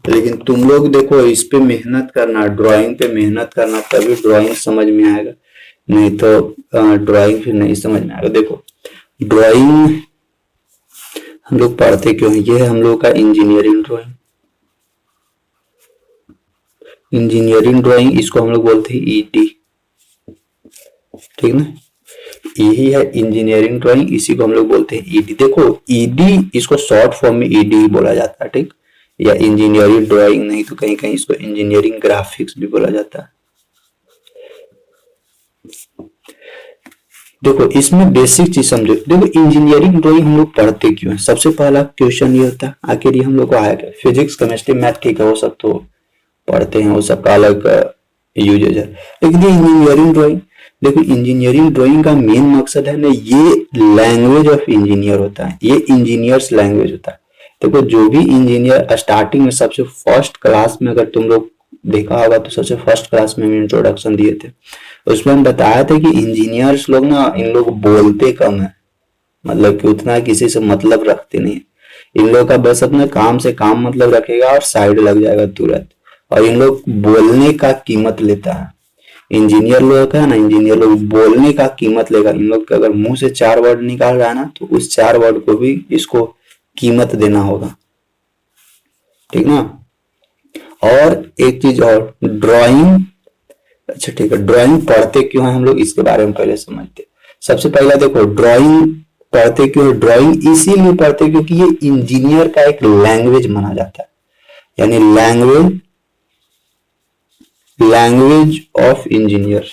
लेकिन तुम लोग देखो इस पे मेहनत करना, ड्राइंग पे मेहनत करना, तभी ड्राइंग समझ में आएगा, नहीं तो ड्राइंग फिर नहीं समझ में आएगा। देखो ड्राइंग हम लोग पढ़ते क्यों हैं, ये है हम लोग का इंजीनियरिंग ड्राइंग। इंजीनियरिंग ड्राइंग इसको हम लोग बोलते हैं ईडी, ठीक ना, यही है इंजीनियरिंग ड्राइंग, इसी को हम लोग बोलते हैं ईडी। देखो ईडी इसको शॉर्ट फॉर्म में ईडी बोला जाता है, ठीक, या इंजीनियरिंग ड्राइंग, नहीं तो कहीं कहीं इसको इंजीनियरिंग ग्राफिक्स भी बोला जाता है। देखो इसमें बेसिक चीज समझो। देखो इंजीनियरिंग ड्राइंग हम लोग पढ़ते क्यों है, सबसे पहला क्वेश्चन ये होता है, आखिर ये हम लोग को आया क्या, फिजिक्स केमिस्ट्री मैथ ठीक है वो सब तो पढ़ते हैं, वो सबका अलग यूजेज है, लेकिन ये इंजीनियरिंग ड्राइंग, देखो इंजीनियरिंग ड्राइंग का मेन मकसद है ना, ये लैंग्वेज ऑफ इंजीनियर होता है, ये इंजीनियर्स लैंग्वेज होता है। देखो जो भी इंजीनियर स्टार्टिंग में सबसे फर्स्ट क्लास में, अगर तुम लोग देखा होगा तो सबसे फर्स्ट क्लास में इंट्रोडक्शन दिए थे, उसमें हम बताया था कि इंजीनियर्स लोग ना, इन लोग बोलते कम है, मतलब कि उतना किसी से मतलब रखते नहीं है, इन लोग का बस अपने काम से काम मतलब रखेगा और साइड लग जाएगा तुरंत, और इन लोग बोलने का कीमत लेता है। इंजीनियर लोग है ना, इंजीनियर लोग बोलने का कीमत लेगा, इन लोग का अगर मुंह से 4 वर्ड निकाल रहा है ना, तो उस 4 वर्ड को भी इसको कीमत देना होगा, ठीक ना। और एक चीज और, ड्राइंग, अच्छा ठीक है, ड्राइंग पढ़ते क्यों है हम लोग, इसके बारे में पहले समझते। सबसे पहला देखो ड्राइंग पढ़ते क्यों, ड्राइंग इसीलिए पढ़ते क्योंकि ये इंजीनियर का एक लैंग्वेज माना जाता है, यानी language of engineer,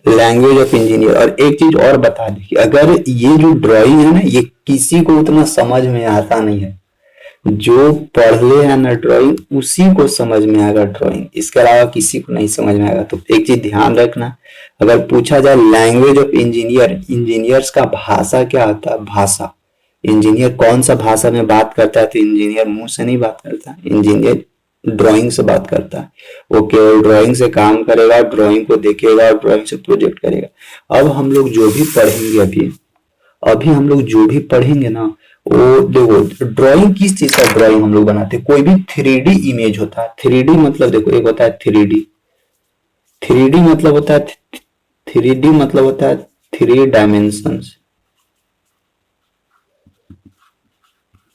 language of engineer. और एक चीज और बता दें कि अगर ये जो ड्राइंग है ना, ये किसी को उतना समझ में आता नहीं है, जो पढ़ ले है ना ड्राइंग उसी को समझ में आएगा ड्राइंग, इसके अलावा किसी को नहीं समझ में आएगा। तो एक चीज ध्यान रखना, अगर पूछा जाए लैंग्वेज ऑफ इंजीनियर, इंजीनियर्स का भाषा क्या होता है, भाषा, इंजीनियर कौन सा भाषा में बात करता है, तो इंजीनियर मुंह से नहीं बात करता, इंजीनियर ड्राइंग से बात करता है, वो केवल ड्राइंग से काम करेगा, ड्राइंग को देखेगा और ड्राइंग से प्रोजेक्ट करेगा। अब हम लोग जो भी पढ़ेंगे अभी हम लोग जो भी पढ़ेंगे ना, वो देखो ड्राइंग किस चीज का ड्राइंग हम लोग बनाते हैं, कोई भी 3D इमेज होता है। 3D मतलब देखो एक होता है 3D मतलब होता है 3 डायमेंशंस,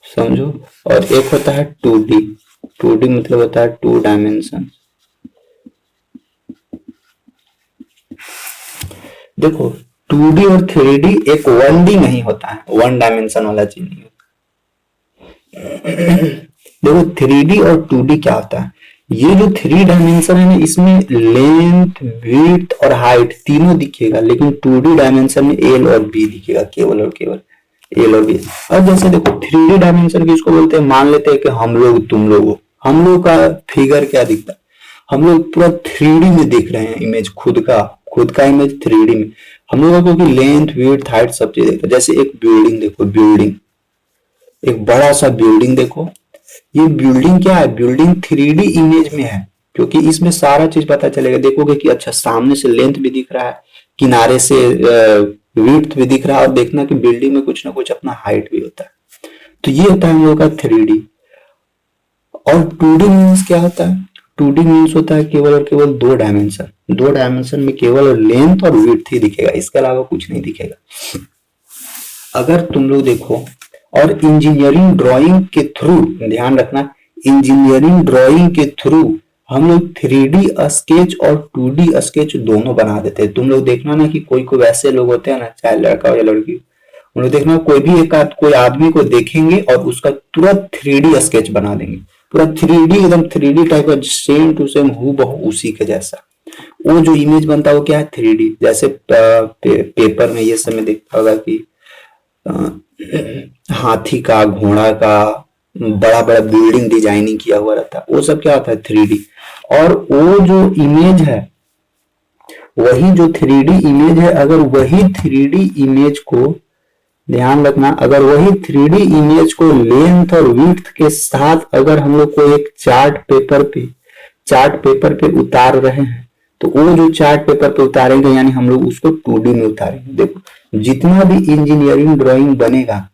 समझो, और एक होता है 2D मतलब होता है 2 डायमेंशन। देखो 2D और 3D एक 1D नहीं होता है, 1 डायमेंशन वाला चीज नहीं होता। देखो 3D और 2D क्या होता है, ये जो 3 डायमेंशन है ना, इसमें लेंथ, विड्थ और हाइट तीनों दिखेगा, लेकिन 2D डायमेंशन में एल और बी दिखेगा, केवल और केवल एल और बी। अब जैसे देखो 3D डायमेंशन किसको बोलते हैं, मान लेते हैं कि हम लोग तुम लोग, हम लोग का फिगर क्या दिखता है, हम लोग पूरा 3D में देख रहे हैं इमेज, खुद का इमेज 3D में हम लोग, क्योंकि लेंथ, विड्थ, हाइट सब चीज देखता है। जैसे एक बिल्डिंग देखो, एक बड़ा सा बिल्डिंग देखो, ये बिल्डिंग क्या है, बिल्डिंग 3D इमेज में है, क्योंकि इसमें सारा चीज पता चलेगा। देखोगे कि अच्छा सामने से लेंथ भी दिख रहा है, किनारे से विड्थ भी दिख रहा है, और देखना कि बिल्डिंग में कुछ ना कुछ अपना हाइट भी होता है। तो ये होता है हम लोग का 3D। और 2D मीन्स क्या होता है, 2D मीन्स होता है केवल और केवल 2 डायमेंशन में केवल लेंथ और विड्थ ही दिखेगा, इसके अलावा कुछ नहीं दिखेगा। अगर तुम लोग देखो, और इंजीनियरिंग ड्राइंग के थ्रू, ध्यान रखना, इंजीनियरिंग ड्राइंग के थ्रू हम लोग 3D स्केच और 2D स्केच दोनों बना देते हैं। तुम लोग देखना ना कि कोई वैसे लोग होते हैं ना, चाहे लड़का हो या लड़की, उन लोग देखना कोई भी कोई आदमी को देखेंगे और उसका तुरंत 3D स्केच बना देंगे, पूरा 3D एकदम 3D टाइप का, सेम टू सेम हूबहू उसी के जैसा। वो जो इमेज बनता है वो क्या है, 3D। जैसे पेपर में ये समय देखता होगा कि हाथी का, घोड़ा का, बड़ा बड़ा बिल्डिंग डिजाइनिंग किया हुआ रहता है, वो सब क्या होता है 3D। और वो जो इमेज है, वही जो 3D इमेज है, अगर वही 3D इमेज को, ध्यान रखना, अगर वही 3D इमेज को लेंथ और विड्थ के साथ अगर हम लोग को एक चार्ट पेपर पे उतार रहे हैं, तो वो जो चार्ट पेपर पे उतारेंगे यानी हम लोग उसको 2D में उतारेंगे। देखो जितना भी इंजीनियरिंग ड्राइंग बनेगा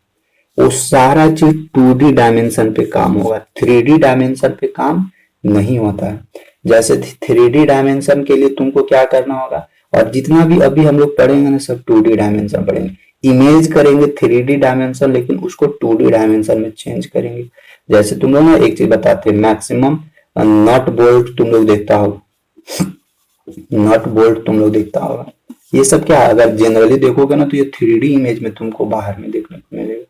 वो सारा चीज 2D डायमेंशन पे काम होगा, 3D डायमेंशन पे काम नहीं होता है। जैसे 3D डायमेंशन के लिए तुमको क्या करना होगा, और जितना भी अभी हम लोग पढ़ेंगे ना सब 2D डायमेंशन पढ़ेंगे। इमेज करेंगे 3D डायमेंशन लेकिन उसको 2D डायमेंशन में चेंज करेंगे। जैसे तुम लोग ना एक चीज बताते हैं, मैक्सिमम नट बोल्ट तुम लोग देखता हो, नट बोल्ट तुम लोग देखता होगा, ये सब क्या अगर जनरली देखोगे ना तो ये 3D इमेज में तुमको बाहर में देखने को मिलेगा।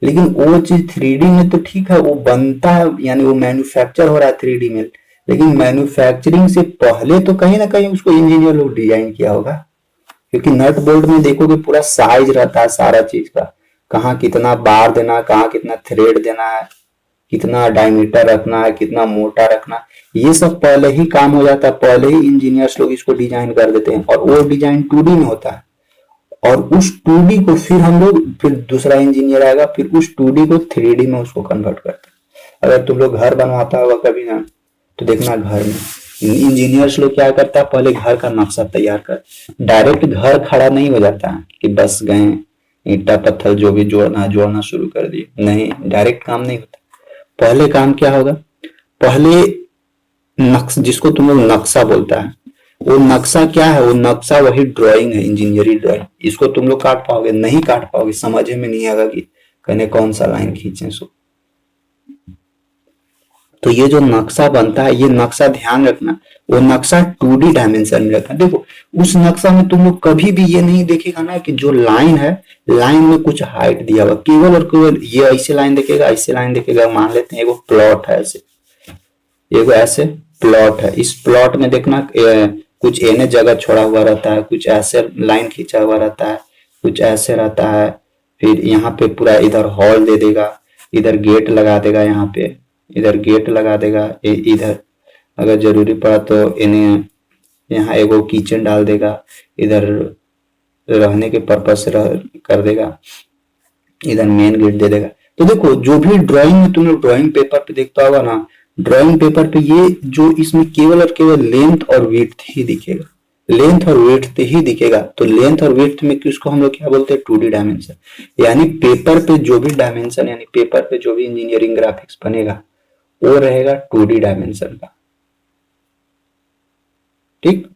लेकिन वो चीज 3D में तो ठीक है, वो बनता है यानी वो मैन्युफैक्चर हो रहा है 3D में, लेकिन मैन्युफैक्चरिंग से पहले तो कहीं ना कहीं उसको इंजीनियर लोग डिजाइन किया होगा। क्योंकि नट बोल्ट में देखोगे पूरा साइज रहता है सारा चीज का, कहाँ कितना बार देना है, कहाँ कितना थ्रेड देना है, कितना डायमीटर रखना है, कितना मोटा रखना है, ये सब पहले ही काम हो जाता है, पहले ही इंजीनियर्स लोग इसको डिजाइन कर देते हैं और वो डिजाइन 2D में होता है। और उस 2D को फिर हम लोग, फिर दूसरा इंजीनियर आएगा फिर उस 2D को 3D में उसको कन्वर्ट करता है। अगर तुम लोग घर बनवाता होगा कभी ना तो देखना घर में इंजीनियर्स लोग क्या करता है, पहले घर का नक्शा तैयार कर, डायरेक्ट घर खड़ा नहीं हो जाता है कि बस गए ईंटा पत्थर जो भी जोड़ना शुरू कर दिए, नहीं, डायरेक्ट काम नहीं होता। पहले काम क्या होगा, पहले नक्शा, जिसको तुम लोग नक्शा बोलता है, वो नक्शा क्या है, वो नक्शा वही ड्राइंग है, इंजीनियरिंग ड्राइंग। इसको तुम लोग काट पाओगे नहीं, काट पाओगे, समझ में नहीं आएगा कि कहने कौन सा लाइन खींचे सो। तो ये जो नक्शा बनता है, ये नक्शा ध्यान रखना, वो नक्शा 2D डायमेंशन में रखना। देखो उस नक्शा में तुम लोग कभी भी ये नहीं देखेगा ना कि जो लाइन है, लाइन में कुछ हाइट दिया हुआ, केवल और केवल ये ऐसे लाइन देखेगा, ऐसे लाइन देखेगा। मान लेते हैं एगो प्लॉट है, ऐसे एगो ऐसे प्लॉट है, इस प्लॉट में देखना कुछ एने जगह छोड़ा हुआ रहता है, कुछ ऐसे लाइन खींचा हुआ रहता है, कुछ ऐसे रहता है, फिर यहाँ पे पूरा इधर हॉल दे देगा, इधर गेट लगा देगा, यहाँ पे इधर गेट लगा देगा, इधर अगर जरूरी पड़ा तो इन्हें यहाँ एगो किचन डाल देगा, इधर रहने के पर्पज से कर देगा, इधर मेन गेट दे देगा। तो देखो जो भी ड्राइंग में तुम लोग ड्राइंग पेपर पे देखता होगा ना, ड्राइंग पेपर पे ये जो इसमें केवल और केवल लेंथ और विड्थ ही दिखेगा, लेंथ और विड्थ ही दिखेगा। तो लेंथ और विड्थ में किसको हम लोग क्या बोलते हैं, 2D डायमेंशन। यानी पेपर पे जो भी डायमेंशन, यानी पेपर पे जो भी इंजीनियरिंग ग्राफिक्स बनेगा वो रहेगा 2D डायमेंशन का, ठीक।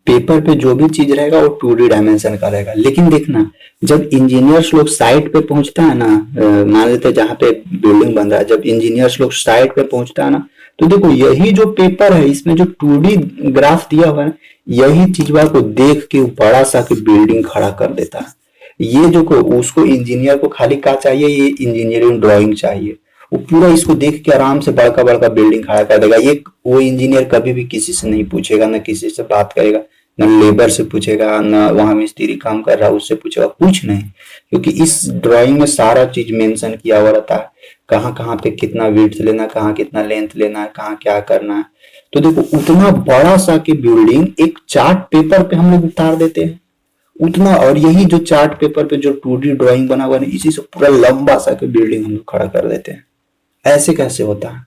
पेपर पे जो भी चीज रहेगा वो 2D डायमेंशन का रहेगा। लेकिन देखना जब इंजीनियर्स लोग साइट पे पहुंचता है ना, मान लेते हैं जहां पे बिल्डिंग बन रहा है, जब इंजीनियर्स लोग साइट पे पहुंचता है ना, तो देखो यही जो पेपर है इसमें जो 2D ग्राफ दिया हुआ है, यही चीज को देख के बड़ा सा के बिल्डिंग खड़ा कर देता है। ये जो को उसको इंजीनियर को खाली क्या चाहिए, ये इंजीनियरिंग ड्राइंग चाहिए, वो पूरा इसको देख के आराम से बड़का बड़का बिल्डिंग खड़ा कर देगा। ये वो इंजीनियर कभी भी किसी से नहीं पूछेगा, ना किसी से बात करेगा, न लेबर से पूछेगा, न वहां मिस्त्री काम कर रहा है उससे पूछेगा, कुछ नहीं। क्योंकि इस ड्राइंग में सारा चीज मेंशन किया हुआ रहता है, कहाँ कहाँ पे कितना विड्थ लेना, कहाँ कितना लेंथ लेना है, कहाँ क्या करना है। तो देखो उतना बड़ा सा की बिल्डिंग एक चार्ट पेपर पे हम लोग उतार देते हैं उतना, और यही जो चार्ट पेपर पे जो 2D ड्राइंग बना हुआ है इसी से पूरा लंबा सा के बिल्डिंग हम लोग खड़ा कर देते हैं। ऐसे कैसे होता है?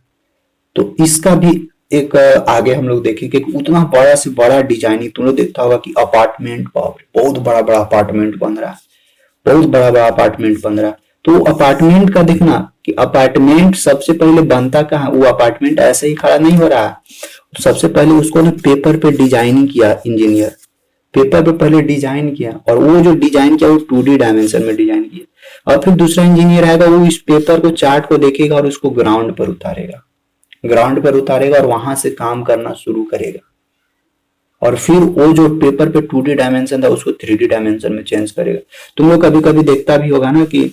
तो इसका भी एक आगे हम लोग देखेंगे कि उतना बड़ा से बड़ा डिजाइनिंग तुम लोग देखता होगा कि अपार्टमेंट, बाप रे बहुत बड़ा बड़ा अपार्टमेंट बन रहा है, बहुत बड़ा बड़ा अपार्टमेंट बन रहा है। तो अपार्टमेंट का देखना कि अपार्टमेंट सबसे पहले बनता कहाँ, वो अपार्टमेंट ऐसे ही खड़ा नहीं हो रहा है, सबसे पहले उसको ना पेपर पे डिजाइनिंग किया इंजीनियर, पेपर पे पहले डिजाइन किया, और वो जो डिजाइन किया वो 2D डायमेंशन में डिजाइन किया, और फिर दूसरा इंजीनियर आएगा वो इस पेपर को चार्ट को देखेगा और उसको ग्राउंड पर उतारेगा, ग्राउंड पर उतारेगा और वहां से काम करना शुरू करेगा, और फिर वो जो पेपर पे 2D डायमेंशन था उसको 3D डायमेंशन में चेंज करेगा। तुम लोग कभी कभी देखता भी होगा ना कि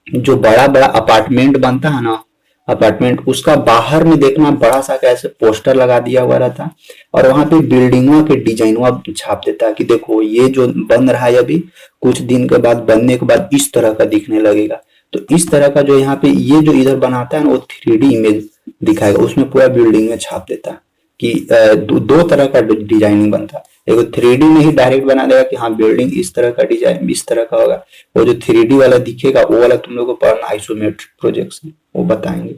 जो बड़ा बड़ा अपार्टमेंट बनता है ना, अपार्टमेंट उसका बाहर में देखना बड़ा सा कैसे पोस्टर लगा दिया हुआ रहता है, और वहां पे बिल्डिंगों के डिजाइनवा छाप देता है कि देखो ये जो बन रहा है अभी कुछ दिन के बाद बनने के बाद इस तरह का दिखने लगेगा। तो इस तरह का जो यहाँ पे ये जो इधर बनाता है ना वो 3D इमेज दिखाएगा, उसमें पूरा बिल्डिंग में छाप देता है कि दो तरह का डिजाइनिंग बनता है। एगो 3D में ही डायरेक्ट बना देगा कि हाँ बिल्डिंग इस तरह का डिजाइन इस तरह का होगा, वो जो 3D वाला दिखेगा वो वाला तुम लोगों को पढ़ना आइसोमेट्रिक प्रोजेक्शन, वो बताएंगे।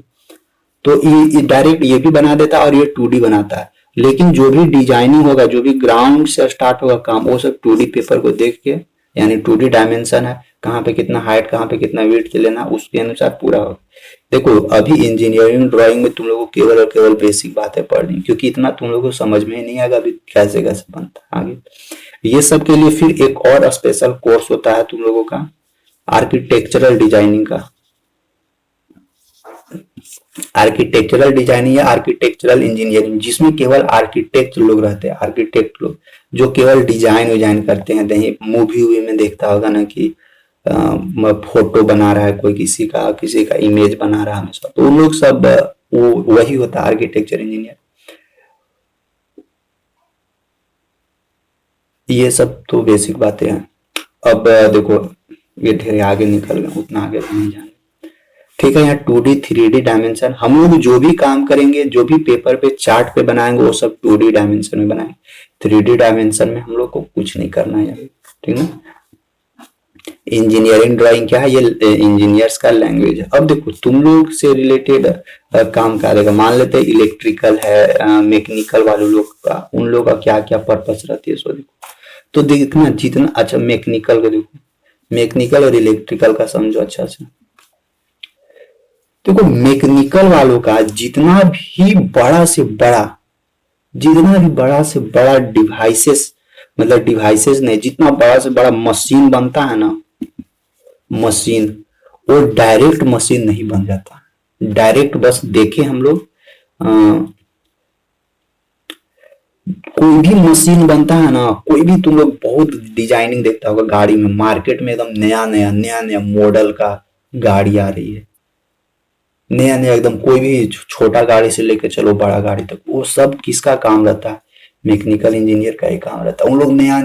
तो ये डायरेक्ट ये भी बना देता है और ये 2D बनाता है, लेकिन जो भी डिजाइनिंग होगा, जो भी ग्राउंड से स्टार्ट होगा काम, वो सब 2D पेपर को देख के, यानी 2D डायमेंशन है, कहाँ पे कितना हाइट, कहाँ पे कितना विड्थ लेना, उसके अनुसार पूरा होगा। देखो अभी इंजीनियरिंग ड्राइंग में तुम लोगों को केवल और केवल बेसिक बातें पढ़नी, क्योंकि इतना तुम लोगों को समझ में ही नहीं आएगा अभी कैसे कैसे बनता है आगे। ये सब के लिए फिर एक और स्पेशल कोर्स होता है तुम लोगों का, आर्किटेक्चरल डिजाइनिंग का। आर्किटेक्चरल डिजाइनिंग या आर्किटेक्चरल इंजीनियरिंग, जिसमें केवल आर्किटेक्ट लोग रहते हैं, आर्किटेक्ट लोग जो केवल डिजाइन विजाइन करते हैं। कहीं मूवी वूवी में देखता होगा ना कि फोटो बना रहा है कोई, किसी का इमेज बना रहा है हमेशा, तो उन लोग सब वही होता है आर्किटेक्चर इंजीनियर। ये सब तो बेसिक बातें हैं। अब देखो ये ढेर आगे निकल गए, उतना आगे नहीं जाना, ठीक है। यहाँ 2D 3D डायमेंशन, हम लोग जो भी काम करेंगे, जो भी पेपर पे चार्ट पे बनाएंगे, वो सब 2D डायमेंशन में बनाएंगे। 3D डायमेंशन में हम लोग को कुछ नहीं करना है, ठीक है। इंजीनियरिंग ड्राइंग क्या है, ये इंजीनियर्स का लैंग्वेज है। अब देखो तुम लोग से रिलेटेड काम करेगा, मान लेते हैं इलेक्ट्रिकल है, मैकेनिकल वाले लोग का, उन लोग का क्या क्या पर्पस रहती है, सो देखो तो देखना जितना अच्छा मैकेनिकल का देखो, मैकेनिकल और इलेक्ट्रिकल का समझो अच्छा से। देखो मैकेनिकल वालों का जितना भी बड़ा से बड़ा, जितना भी बड़ा से बड़ा डिवाइसेस, मतलब डिवाइसेस नहीं, जितना बड़ा से बड़ा मशीन बनता है ना, मशीन, वो डायरेक्ट मशीन नहीं बन जाता। डायरेक्ट बस देखे हम लोग कोई भी मशीन बनता है ना, कोई भी तुम लोग बहुत डिजाइनिंग देखता होगा गाड़ी में, मार्केट में एकदम नया नया मॉडल का गाड़ी आ रही है, नया नया एकदम, कोई भी छोटा गाड़ी से लेकर चलो बड़ा गाड़ी तक, वो सब किसका काम रहता है, मैकेनिकल इंजीनियर का ही काम रहता है। उन लोग नया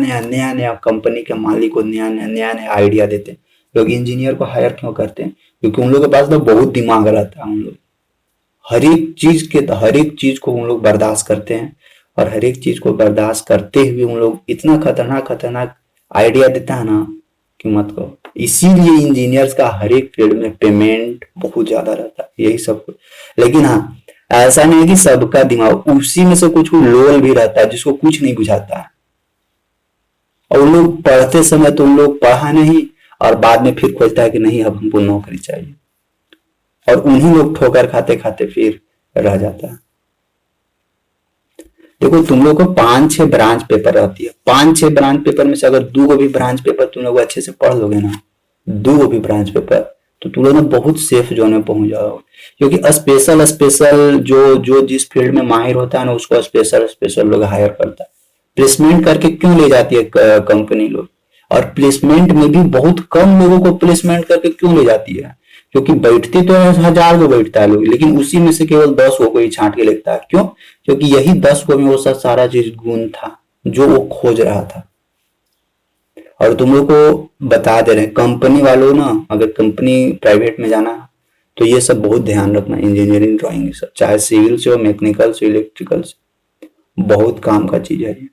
नया कंपनी के मालिक को नया नया आइडिया देते हैं। लोग इंजीनियर को हायर क्यों करते हैं, क्योंकि उन लोग के पास तो बहुत दिमाग रहता है। उन लोग हर एक चीज को उन लोग बर्दाश्त करते हैं, और हर एक चीज को बर्दाश्त करते हुए उन लोग इतना खतरनाक आइडिया देता है ना कि मत कहो। इसीलिए इंजीनियर्स का हर एक फील्ड में पेमेंट बहुत ज्यादा रहता है, यही सब कुछ। लेकिन हाँ, ऐसा नहीं है कि सबका दिमाग, उसी में से कुछ लोल भी रहता है जिसको कुछ नहीं बुझाता है, और उन लोग पढ़ते समय तो उन लोग पढ़ा नहीं, और बाद में फिर खोजता है कि नहीं अब हमको नौकरी चाहिए, और उन्हीं लोग ठोकर खाते खाते फिर रह जाता है। देखो तुम लोग को 5-6 ब्रांच पेपर रहती है, 5-6 ब्रांच पेपर में से अगर 2 भी ब्रांच पेपर तुम लोग अच्छे से पढ़ लोगे ना, 2 भी ब्रांच पेपर, तो तुम लोग ना बहुत सेफ जोन में पहुंच जाओगे। क्योंकि स्पेशल जो जिस फील्ड में माहिर होता है ना, उसको स्पेशल लोग हायर करता है। प्लेसमेंट करके क्यों ले जाती है कंपनी लोग, और प्लेसमेंट में भी बहुत कम लोगों को प्लेसमेंट करके क्यों ले जाती है, क्योंकि बैठते तो 1000 को बैठता है लोग, लेकिन उसी में से केवल 10 को ही छांट के लेता है। क्यों? क्योंकि यही 10 को में वो सारा चीज गुण था जो वो खोज रहा था। और तुम लोग को बता दे रहे हैं कंपनी वालों ना, अगर कंपनी प्राइवेट में जाना तो ये सब बहुत ध्यान रखना, इंजीनियरिंग ड्राइंग सब, चाहे सिविल से हो, मैकेनिकल से, इलेक्ट्रिकल से, बहुत काम का चीज है ये।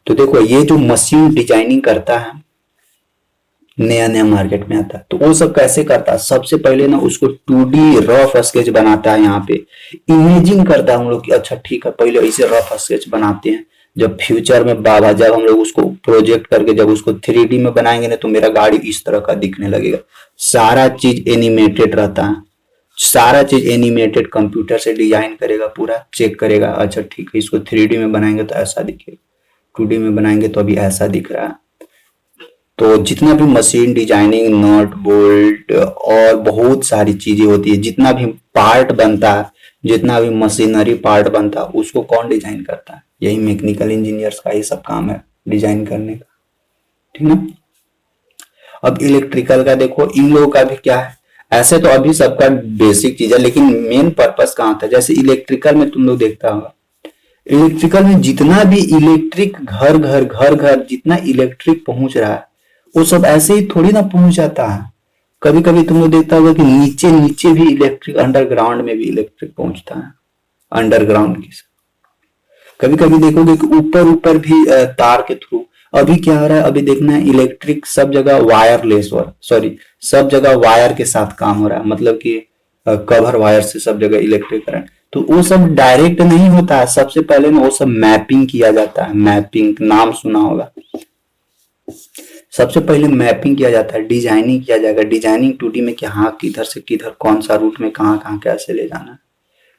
तो देखो ये जो मशीन डिजाइनिंग करता है, नया मार्केट में आता है, तो वो सब कैसे करता है, सबसे पहले ना उसको 2D रफ स्केच बनाता है। यहाँ पे इमेजिंग करता है हम लोग कि अच्छा ठीक है, पहले ऐसे रफ स्केच बनाते हैं, जब फ्यूचर में बाबा जब हम लोग उसको प्रोजेक्ट करके जब उसको 3D में बनाएंगे ना, तो मेरा गाड़ी इस तरह का दिखने लगेगा। सारा चीज एनिमेटेड रहता है, सारा चीज एनिमेटेड, कंप्यूटर से डिजाइन करेगा, पूरा चेक करेगा, अच्छा ठीक है इसको 3D में बनाएंगे तो ऐसा दिखेगा, 2D में बनाएंगे तो अभी ऐसा दिख रहा है। तो जितना भी मशीन डिजाइनिंग, नट बोल्ट और बहुत सारी चीजें होती है, जितना भी पार्ट बनता है, जितना भी मशीनरी पार्ट बनता है, उसको कौन डिजाइन करता है, यही मैकेनिकल इंजीनियर्स का ये सब काम है डिजाइन करने का, ठीक ना। अब इलेक्ट्रिकल का देखो, इन लोगों का भी क्या है, ऐसे तो अभी सबका बेसिक चीज है, लेकिन मेन पर्पस कहाँ था, जैसे इलेक्ट्रिकल में तुम लोग देखता होगा, इलेक्ट्रिकल में जितना भी इलेक्ट्रिक घर घर जितना इलेक्ट्रिक पहुंच रहा है, वो सब ऐसे ही थोड़ी ना पहुंच जाता है। कभी कभी तुम लोग देखता होगा कि नीचे नीचे भी इलेक्ट्रिक, अंडरग्राउंड में भी इलेक्ट्रिक पहुंचता है, अंडरग्राउंड की। कभी कभी देखोगे कि ऊपर ऊपर भी तार के थ्रू। अभी क्या हो रहा है, अभी देखना है इलेक्ट्रिक सब जगह वायरलेस हो, सॉरी सब जगह वायर के साथ काम हो रहा है, मतलब कि कवर वायर से सब जगह इलेक्ट्रिक करंट। तो वो सब डायरेक्ट नहीं होता है, सबसे पहले ना वो सब मैपिंग किया जाता है। मैपिंग नाम सुना होगा। सबसे पहले मैपिंग किया जाता है, डिजाइनिंग किया जाएगा। डिजाइनिंग 2D में कि हाँ किधर से किधर कौन सा रूट में कहाँ कहाँ कैसे ले जाना है।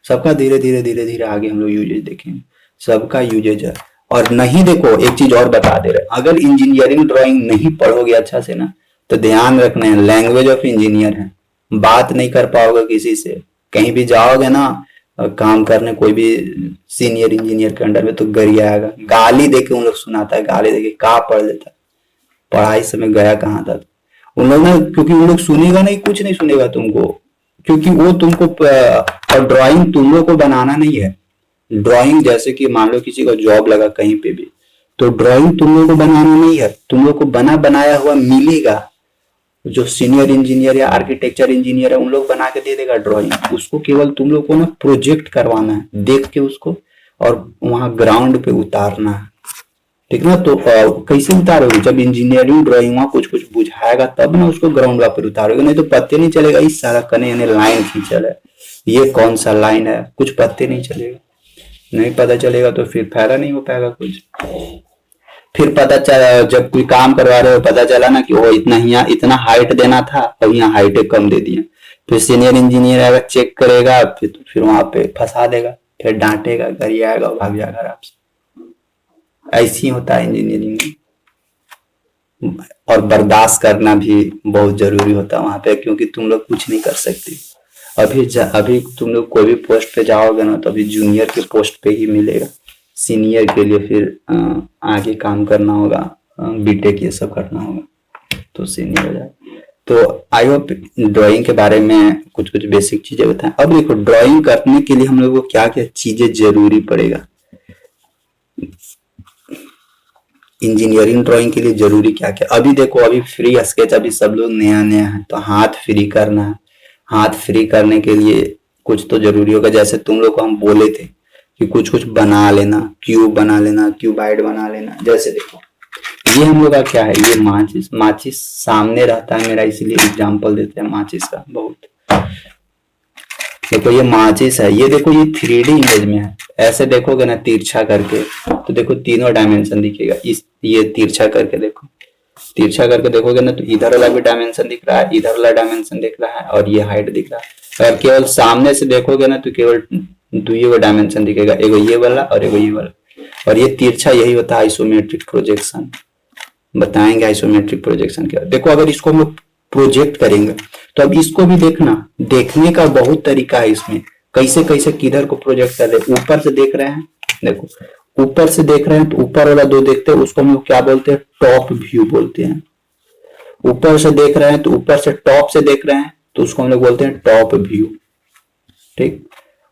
सबका धीरे धीरे धीरे धीरे आगे हम लोग यूजेज देखेंगे, सबका यूजेज है। और नहीं, देखो एक चीज और बता दे रहे, अगर इंजीनियरिंग ड्राइंग नहीं पढ़ोगे अच्छा से ना, तो ध्यान रखना है लैंग्वेज ऑफ इंजीनियर है, बात नहीं कर पाओगे किसी से। कहीं भी जाओगे ना काम करने कोई भी सीनियर इंजीनियर के अंडर में, तो गरियाएगा, गाली देके उन लोग सुनाता है, गाली देके कहा पढ़ लेता है, पढ़ाई समय गया कहाँ था उन लोग ना। क्योंकि उन लोग सुनेगा नहीं, कुछ नहीं सुनेगा तुमको, क्योंकि वो तुमको और ड्राइंग तुम लोग को बनाना नहीं है। ड्राइंग जैसे कि मान लो किसी का जॉब लगा कहीं पे भी, तो ड्राइंग तुम लोग को बनाना नहीं है, तुम लोग को बना बनाया हुआ मिलेगा। जो सीनियर इंजीनियर या आर्किटेक्चर इंजीनियर है उन लोग बना के दे देगा ड्राइंग, उसको केवल तुम लोग को ना प्रोजेक्ट करवाना है, देख के उसको और वहां ग्राउंड पे उतारना है, ठीक ना। तो कैसे उतारोगे, जब इंजीनियरिंग ड्राइंग वहां कुछ कुछ बुझाएगा तब ना उसको ग्राउंड पर उतारोगे, नहीं तो पत्ते नहीं चलेगा। इस सारा कने यानी लाइन खींचल है, ये कौन सा लाइन है, कुछ पत्ते नहीं चलेगा। नहीं पता चलेगा तो फिर फायदा नहीं हो पाएगा कुछ। फिर पता चला जब कोई काम करवा रहे हो, पता चला ना कि वो इतना यहाँ इतना हाइट देना था और यहाँ हाइटें कम दे दिए, फिर सीनियर इंजीनियर अगर चेक करेगा फिर वहां पे फंसा देगा, फिर डांटेगा, घर आएगा, भाग जाएगा आराम से। ऐसी होता है इंजीनियरिंग में। और बर्दाश्त करना भी बहुत जरूरी होता है वहां पे, क्योंकि तुम लोग कुछ नहीं कर सकते। अभी तुम लोग कोई भी पोस्ट पे जाओगे ना, तो अभी जूनियर के पोस्ट पे ही मिलेगा। सीनियर के लिए फिर आगे काम करना होगा, बीटेक ये सब करना होगा, तो सीनियर हो जाए। तो आई होप ड्राइंग के बारे में कुछ कुछ बेसिक चीजें बताएं। अब देखो ड्राइंग करने के लिए हम लोग को क्या क्या चीजें जरूरी पड़ेगा, इंजीनियरिंग ड्राइंग के लिए जरूरी क्या क्या। अभी देखो अभी फ्री स्केच अभी सब लोग नया नया है, तो हाथ फ्री करना है। हाथ फ्री करने के लिए कुछ तो जरूरी होगा, जैसे तुम लोग को हम बोले थे कि कुछ कुछ बना लेना, क्यूब बना लेना, क्यूबाइड बना लेना। जैसे देखो ये हम लोग का क्या है, ये माचिस। माचिस सामने रहता है मेरा, इसीलिए एग्जांपल देते हैं माचिस का। बहुत देखो ये माचिस है, ये देखो ये 3D इमेज में है। ऐसे देखोगे ना तिरछा करके, तो देखो तीनों डायमेंशन दिखेगा। इस ये तिरछा करके देखो, तिरछा करके देखोगे ना, तो इधर वाला भी डायमेंशन दिख रहा है, इधर वाला डायमेंशन दिख रहा है, और ये हाइट दिख रहा है। अगर केवल सामने से देखोगे ना, तो केवल दो डायमेंशन दिखेगा, एगो ये वाला और एगो ये वाला। और ये तिरछा यही होता है आइसोमेट्रिक प्रोजेक्शन। बताएंगे आइसोमेट्रिक प्रोजेक्शन क्या। देखो अगर इसको हम प्रोजेक्ट करेंगे, तो अब इसको भी देखना, देखने का बहुत तरीका है इसमें, कैसे कैसे किधर को प्रोजेक्ट कर रहे। ऊपर से देख रहे हैं, देखो ऊपर से देख रहे हैं, तो ऊपर वाला दो देखते हैं, उसको हम लोग क्या बोलते हैं, टॉप व्यू बोलते हैं। ऊपर से देख रहे हैं, तो ऊपर से टॉप से देख रहे हैं, तो उसको हम लोग बोलते हैं टॉप व्यू। ठीक,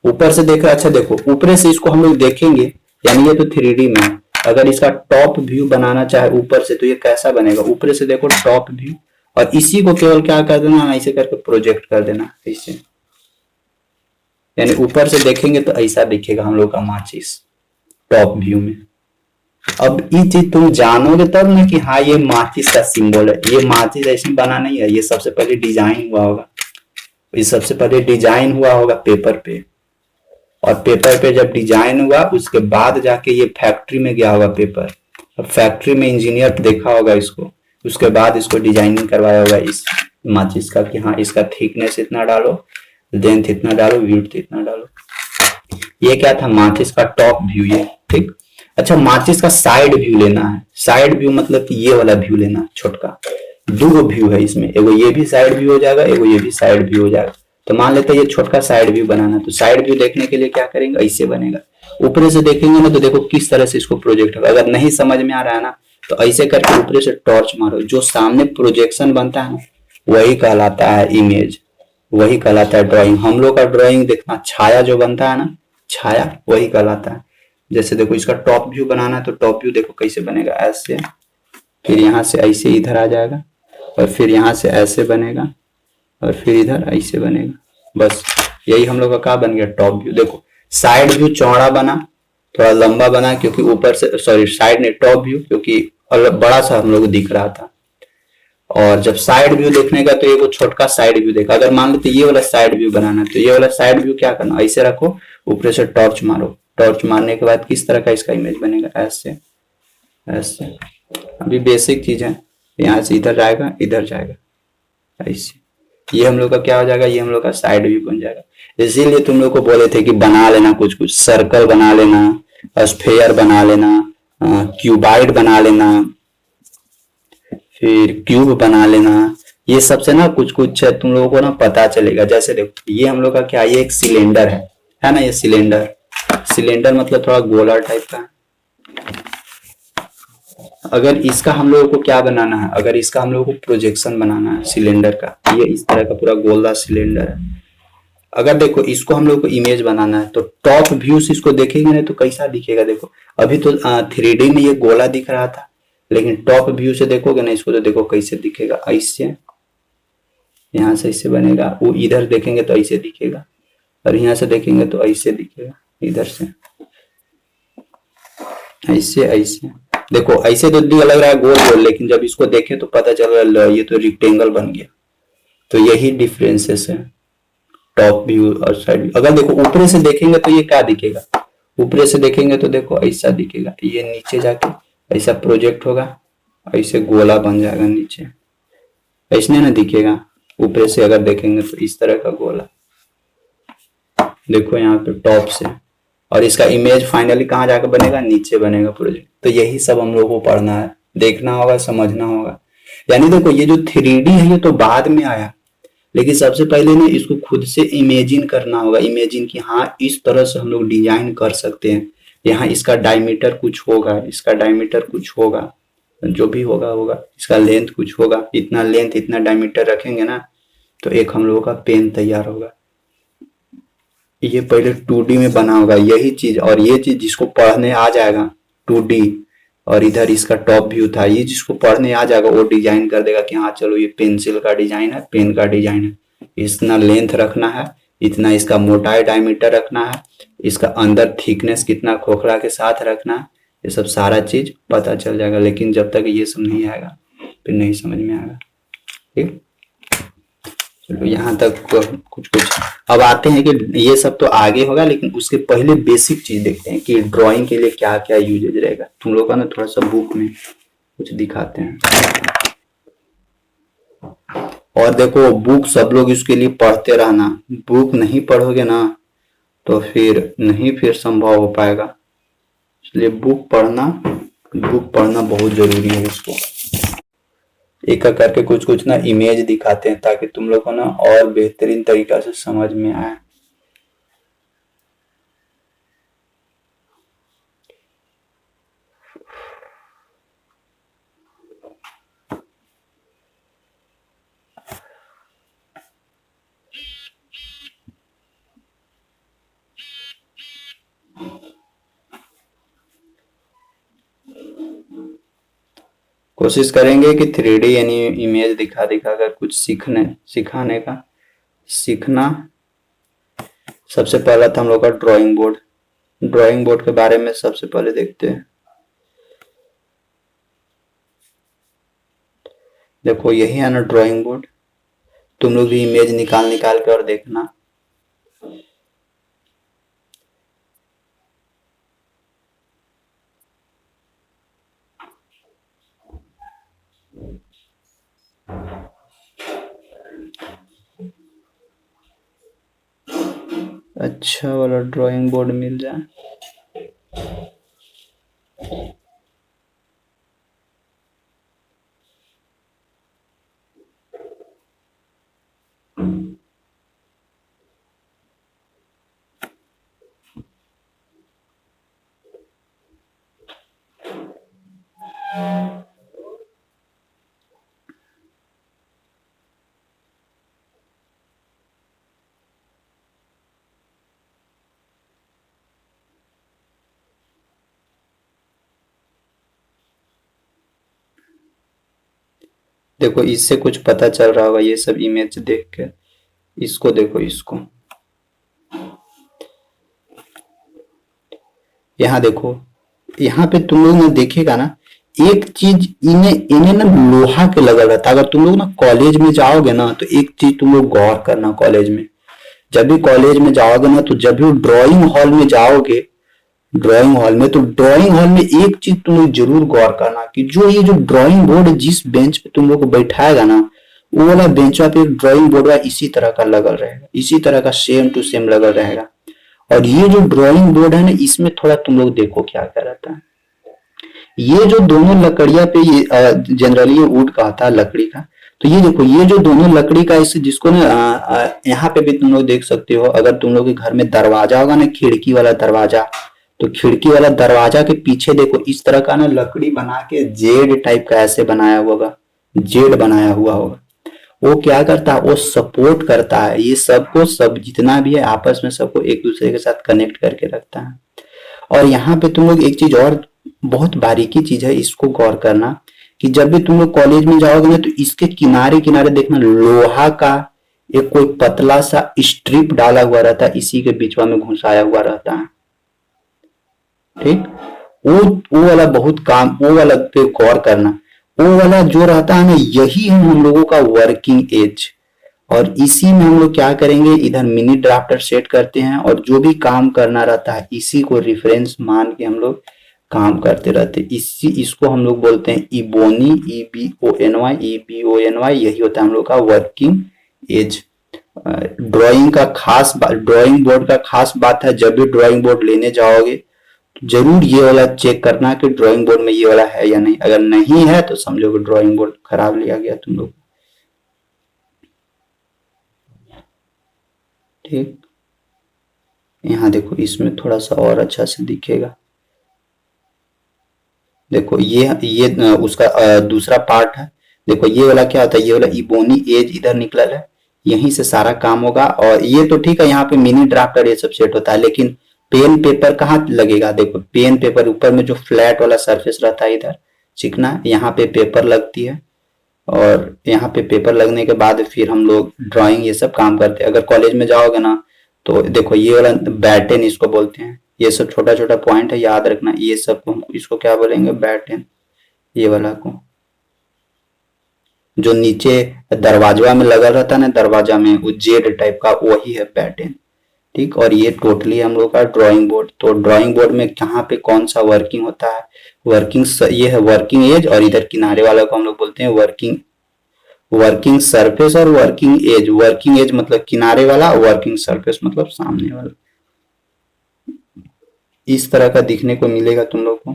ऊपर से देख रहे हैं। अच्छा देखो ऊपर से इसको हम लोग देखेंगे, यानी ये तो 3D में है। अगर इसका टॉप व्यू बनाना चाहे ऊपर से, तो ये कैसा बनेगा, ऊपर से देखो टॉप व्यू, और इसी को केवल क्या कर देना, ऐसे करके प्रोजेक्ट कर देना ऐसे, यानी ऊपर से देखेंगे तो ऐसा दिखेगा हम लोग का माचिस टॉप व्यू में। अब ये चीज तुम जानोगे तब ना कि हाँ ये माचिस का सिंबल है। ये माचिस ऐसे बना नहीं है, ये सबसे पहले डिजाइन हुआ होगा, ये सबसे पहले डिजाइन हुआ होगा पेपर पे, और पेपर पे जब डिजाइन हुआ उसके बाद जाके ये फैक्ट्री में गया होगा पेपर। अब फैक्ट्री में इंजीनियर देखा होगा इसको, उसके बाद इसको डिजाइनिंग करवाया होगा इस माचिस का, कि हाँ इसका थिकनेस इतना डालो, लेंथ इतना डालो, विड्थ इतना डालो। ये क्या था, माचिस का टॉप व्यू ये। ठीक, अच्छा माचिस का साइड व्यू लेना है। साइड व्यू मतलब कि ये वाला व्यू लेना, छोटका। दो व्यू है इसमें, एगो ये भी साइड व्यू हो जाएगा, एगो ये भी साइड व्यू हो जाएगा। तो मान लेते हैं ये छोटका साइड व्यू बनाना, तो साइड व्यू देखने के लिए क्या करेंगे, ऐसे बनेगा। ऊपर से देखेंगे ना, तो देखो किस तरह से इसको प्रोजेक्ट होगा। अगर नहीं समझ में आ रहा है ना, तो ऐसे करके ऊपर से टॉर्च मारो, जो सामने प्रोजेक्शन बनता है ना, वही कहलाता है इमेज, वही कहलाता है ड्राइंग। हम लोग का ड्राइंग देखना, छाया जो बनता है ना, छाया वही कहलाता है। जैसे देखो इसका टॉप व्यू बनाना है, तो टॉप व्यू देखो कैसे बनेगा, ऐसे, फिर यहाँ से ऐसे इधर आ जाएगा, और फिर यहाँ से ऐसे बनेगा, और फिर इधर ऐसे बनेगा। बस यही हम लोग का क्या बन गया, टॉप व्यू। देखो साइड व्यू चौड़ा बना, थोड़ा लंबा बना, क्योंकि ऊपर से, सॉरी साइड ने, टॉप व्यू क्योंकि बड़ा सा हम लोग को दिख रहा था। और जब साइड व्यू देखने का तो ये वो छोटका साइड व्यू देखा। अगर मान लेते ये वाला साइड व्यू बनाना है तो ये वाला साइड व्यू क्या करना, ऐसे रखो, ऊपर से टॉर्च मारो। टॉर्च मारने के बाद किस तरह का इसका इमेज बनेगा, ऐसे ऐसे। अभी बेसिक चीज है, यहाँ से इधर जाएगा, इधर जाएगा, ऐसे। ये हम लोग का क्या हो जाएगा, ये हम लोग का साइड व्यू बन जाएगा। इसीलिए तुम लोग को बोले थे कि बना लेना कुछ कुछ, सर्कल बना लेना, स्फेयर बना लेना, क्यूबाइड बना लेना, फिर क्यूब बना लेना। ये सबसे ना कुछ कुछ तुम लोगों को ना पता चलेगा। जैसे देखो ये हम लोग का क्या, ये एक सिलेंडर है ना, ये सिलेंडर। सिलेंडर मतलब थोड़ा गोला टाइप का है। अगर इसका हम लोगों को क्या बनाना है, अगर इसका हम लोगों को प्रोजेक्शन बनाना है सिलेंडर का, ये इस तरह का पूरा गोला सिलेंडर है। अगर देखो इसको हम लोग को इमेज बनाना है तो टॉप व्यू से इसको देखेंगे ना तो कैसा दिखेगा। देखो अभी तो 3D में ये गोला दिख रहा था, लेकिन टॉप व्यू से देखोगे ना इसको तो देखो कैसे दिखेगा, ऐसे। यहाँ से ऐसे बनेगा, वो इधर देखेंगे तो ऐसे दिखेगा, और यहाँ से देखेंगे तो ऐसे दिखेगा, इधर से ऐसे ऐसे। देखो ऐसे तो लग रहा है गोल गोल, लेकिन जब इसको देखे तो पता चल रहा है ये तो रेक्टेंगल बन गया। तो यही डिफरेंसेस है टॉप व्यू और साइड व्यू। अगर देखो ऊपर से देखेंगे तो ये क्या दिखेगा, ऊपर से देखेंगे तो देखो ऐसा दिखेगा, ये नीचे जाके ऐसा प्रोजेक्ट होगा, ऐसे गोला बन जाएगा नीचे, ऐसने ना दिखेगा। ऊपर से अगर देखेंगे तो इस तरह का गोला, देखो यहाँ पे टॉप से। और इसका इमेज फाइनली कहाँ जाकर बनेगा, नीचे बनेगा प्रोजेक्ट। तो यही सब हम लोग को पढ़ना है, देखना होगा, समझना होगा। यानी देखो ये जो 3D है ये तो बाद में आया, लेकिन सबसे पहले ना इसको खुद से इमेजिन करना होगा। इमेजिन कि हाँ इस तरह से हम लोग डिजाइन कर सकते हैं, यहाँ इसका डायमीटर कुछ होगा, इसका डायमीटर कुछ होगा, जो भी होगा होगा, इसका लेंथ कुछ होगा, इतना लेंथ इतना डायमीटर रखेंगे ना तो एक हम लोगों का पेन तैयार होगा। ये पहले 2D में बना होगा यही चीज, और ये चीज जिसको पढ़ने आ जाएगा 2D, और इधर इसका टॉप व्यू था, ये जिसको पढ़ने आ जाएगा वो डिजाइन कर देगा कि हाँ चलो ये पेंसिल का डिजाइन है, पेन का डिजाइन है, इतना लेंथ रखना है, इतना इसका मोटाई डायमीटर रखना है, इसका अंदर थिकनेस कितना खोखला के साथ रखना है, ये सब सारा चीज पता चल जाएगा। लेकिन जब तक ये सब नहीं आएगा फिर नहीं समझ में आएगा। ठीक, चलो यहाँ तक कुछ कुछ। अब आते हैं कि ये सब तो आगे होगा, लेकिन उसके पहले बेसिक चीज देखते हैं कि ड्राइंग के लिए क्या क्या यूजेज रहेगा। तुम लोग का ना थोड़ा सा बुक में कुछ दिखाते हैं। और देखो बुक सब लोग इसके लिए पढ़ते रहना, बुक नहीं पढ़ोगे ना तो फिर नहीं फिर संभव हो पाएगा। इसलिए बुक पढ़ना बहुत जरूरी है। इसको एक एक करके कुछ कुछ ना इमेज दिखाते हैं ताकि तुम लोग को ना और बेहतरीन तरीका से समझ में आए। कोशिश करेंगे कि 3D यानी इमेज दिखा दिखा कर कुछ सिखाने का सीखना। सबसे पहला था हम लोग का ड्राइंग बोर्ड। ड्राइंग बोर्ड के बारे में सबसे पहले देखते हैं। देखो यही है ना ड्राइंग बोर्ड, तुम लोग भी इमेज निकाल निकाल कर देखना। अच्छा वाला ड्राइंग बोर्ड मिल जाए। देखो इससे कुछ पता चल रहा होगा, ये सब इमेज देख के। इसको देखो, इसको यहाँ देखो, यहाँ पे तुम लोग ना देखेगा ना, एक चीज इन्हें इन्हें ना लोहा के लगा रहता है। अगर तुम लोग ना कॉलेज में जाओगे ना तो एक चीज तुम लोग गौर करना, कॉलेज में जब भी कॉलेज में जाओगे ना, तो जब भी ड्राइंग हॉल में जाओगे, ड्राइंग हॉल में, तो ड्राइंग हॉल में एक चीज तुम लोग जरूर गौर करना कि जो ये जो ड्राइंग बोर्ड जिस बेंच पे तुम लोग को बैठाएगा ना, वो वाला बेंच पे एक ड्राइंग बोर्ड इसी तरह का लगल रहेगा, इसी तरह का सेम टू सेम लगल रहेगा। और ये जो ड्राइंग बोर्ड है ना, इसमें थोड़ा तुम लोग देखो क्या क्या रहता है। ये जो दोनों लकड़ियां पे, ये जनरली ये वुड का होता है, लकड़ी का। तो ये देखो, ये जो दोनों लकड़ी का, इस जिसको ना यहाँ पे भी तुम लोग देख सकते हो। अगर तुम लोग के घर में दरवाजा होगा ना, खिड़की वाला दरवाजा, तो खिड़की वाला दरवाजा के पीछे देखो इस तरह का ना लकड़ी बना के जेड टाइप का ऐसे बनाया हुआ होगा, जेड बनाया हुआ होगा। वो क्या करता है, वो सपोर्ट करता है ये सबको, सब जितना भी है आपस में सबको एक दूसरे के साथ कनेक्ट करके रखता है। और यहाँ पे तुम लोग एक चीज और बहुत बारीकी चीज है, इसको गौर करना कि जब भी तुम लोग कॉलेज में जाओगे ना, तो इसके किनारे किनारे देखना लोहा का एक कोई पतला सा स्ट्रिप डाला हुआ रहता है, इसी के बीच में घुसाया हुआ रहता है। ठीक, वो वाला बहुत काम, वो वाला पे गौर करना। वो वाला जो रहता है ना, यही है हम लोगों का वर्किंग एज। और इसी में हम लोग क्या करेंगे, इधर मिनी ड्राफ्टर सेट करते हैं, और जो भी काम करना रहता है इसी को रेफरेंस मान के हम लोग काम करते रहते हैं। इसको हम लोग बोलते हैं इबोनी, EBONY, यही होता है हम लोग का वर्किंग एज। ड्राइंग बोर्ड का खास बात है, जब भी ड्राइंग बोर्ड लेने जाओगे तो जरूर ये वाला चेक करना कि ड्राइंग बोर्ड में ये वाला है या नहीं। अगर नहीं है तो समझो कि ड्राइंग बोर्ड खराब लिया गया तुम लोग। ठीक, यहाँ देखो, इसमें थोड़ा सा और अच्छा से दिखेगा। देखो ये उसका दूसरा पार्ट है। देखो ये वाला क्या होता है, ये वाला इबोनी एज इधर निकला है, यहीं से सारा काम होगा। और ये तो ठीक है, यहाँ पे मिनी ड्राफ्टर ये सब सेट होता है, लेकिन पेन पेपर कहाँ लगेगा। देखो पेन पेपर ऊपर में जो फ्लैट वाला सरफेस रहता है इधर चिकना, यहाँ पे पेपर लगती है, और यहाँ पे पेपर लगने के बाद फिर हम लोग ड्राइंग ये सब काम करते हैं। अगर कॉलेज में जाओगे ना, तो देखो ये वाला बैटेन इसको बोलते हैं। ये सब छोटा छोटा पॉइंट है, याद रखना। ये सब को इसको क्या बोलेंगे, बैटेन। ये वाला को जो नीचे दरवाजा में लगा रहता है ना, दरवाजा में वो जेड टाइप का, वही है बैटेन। ठीक, और ये टोटली हम लोग का ड्राइंग बोर्ड। तो ड्राइंग बोर्ड में कहाँ पे कौन सा वर्किंग होता है, ये है वर्किंग एज, और इधर किनारे वाला को हम लोग बोलते हैं वर्किंग सरफेस और वर्किंग एज। वर्किंग एज मतलब किनारे वाला, वर्किंग सरफेस मतलब सामने वाला। इस तरह का दिखने को मिलेगा तुम लोग को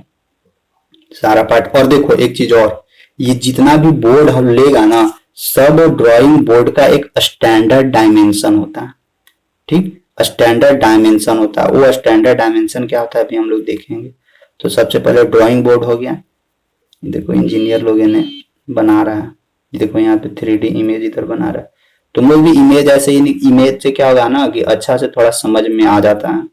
सारा पार्ट। और देखो एक चीज और, ये जितना भी बोर्ड हम लेगा ना, सब ड्राइंग बोर्ड का एक स्टैंडर्ड डायमेंशन होता है। ठीक, स्टैंडर्ड डायमेंशन होता है। वो स्टैंडर्ड डायमेंशन क्या होता है अभी हम लोग देखेंगे। तो सबसे पहले ड्राइंग बोर्ड हो गया, देखो इंजीनियर लोग इन्हें बना रहा है। देखो यहाँ पे 3D इमेज इधर बना रहा है। तुम लोग भी इमेज ऐसे ही, इमेज से क्या होगा ना कि अच्छा से थोड़ा समझ में आ जाता है।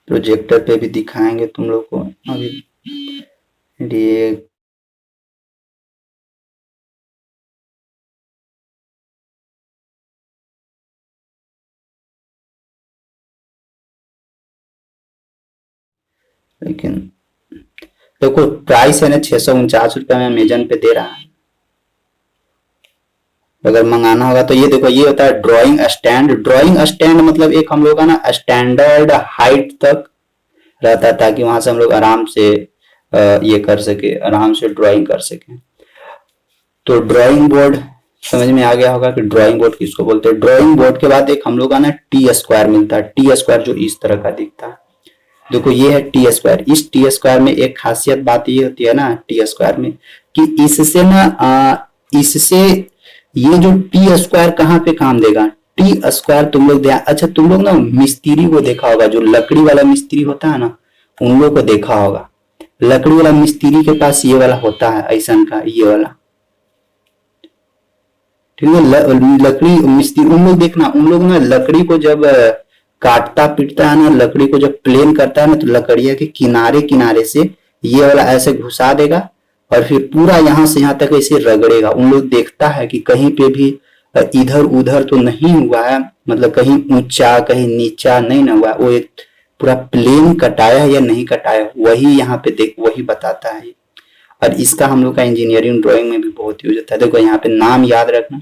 प्रोजेक्टर पे भी दिखाएंगे तुम लोग को अभी। ये लेकिन देखो प्राइस है ना 649 रुपया में अमेजन पे दे रहा है। अगर मंगाना होगा तो ये देखो, ये होता है ड्राइंग स्टैंड। ड्राइंग स्टैंड मतलब एक हम लोग का ना स्टैंडर्ड हाइट तक रहता है, ताकि वहां से हम लोग आराम से ये कर सके, आराम से ड्राइंग कर सके। तो ड्राइंग बोर्ड समझ में आ गया होगा कि ड्राइंग बोर्ड किसको बोलते हैं। ड्राइंग बोर्ड के बाद एक हम लोग का ना टी स्क्वायर मिलता है। टी स्क्वायर जो इस तरह का दिखता है, देखो ये है टी स्क्वायर। इस टी स्क्वायर में एक खासियत बात ये होती है ना टी स्क्वायर में, कि इससे ना इससे ये जो टी स्क्वायर कहाँ पे काम देगा, टी स्क्वायर तुम लोग अच्छा तुम लोग ना मिस्त्री को देखा होगा, जो लकड़ी वाला मिस्त्री होता है ना, उन लोग को देखा होगा। लकड़ी वाला मिस्त्री के पास ये वाला होता है, ऐसा का ये वाला। ठीक है, लकड़ी मिस्त्री उन लोग देखना, उन लोग ना लकड़ी को जब काटता पीटता है ना, लकड़ी को जब प्लेन करता है ना, तो लकड़िया के किनारे किनारे से ये वाला ऐसे घुसा देगा और फिर पूरा यहाँ से यहाँ तक ऐसे रगड़ेगा। उन लोग देखता है कि कहीं पे भी इधर उधर तो नहीं हुआ है, मतलब कहीं ऊंचा कहीं नीचा नहीं ना हुआ, वो एक पूरा प्लेन कटाया है या नहीं कटाया, वही यहाँ पे देख वही बताता है। और इसका हम लोग का इंजीनियरिंग ड्राइंग में भी बहुत यूज होता है। देखो यहाँ पे नाम याद रखना,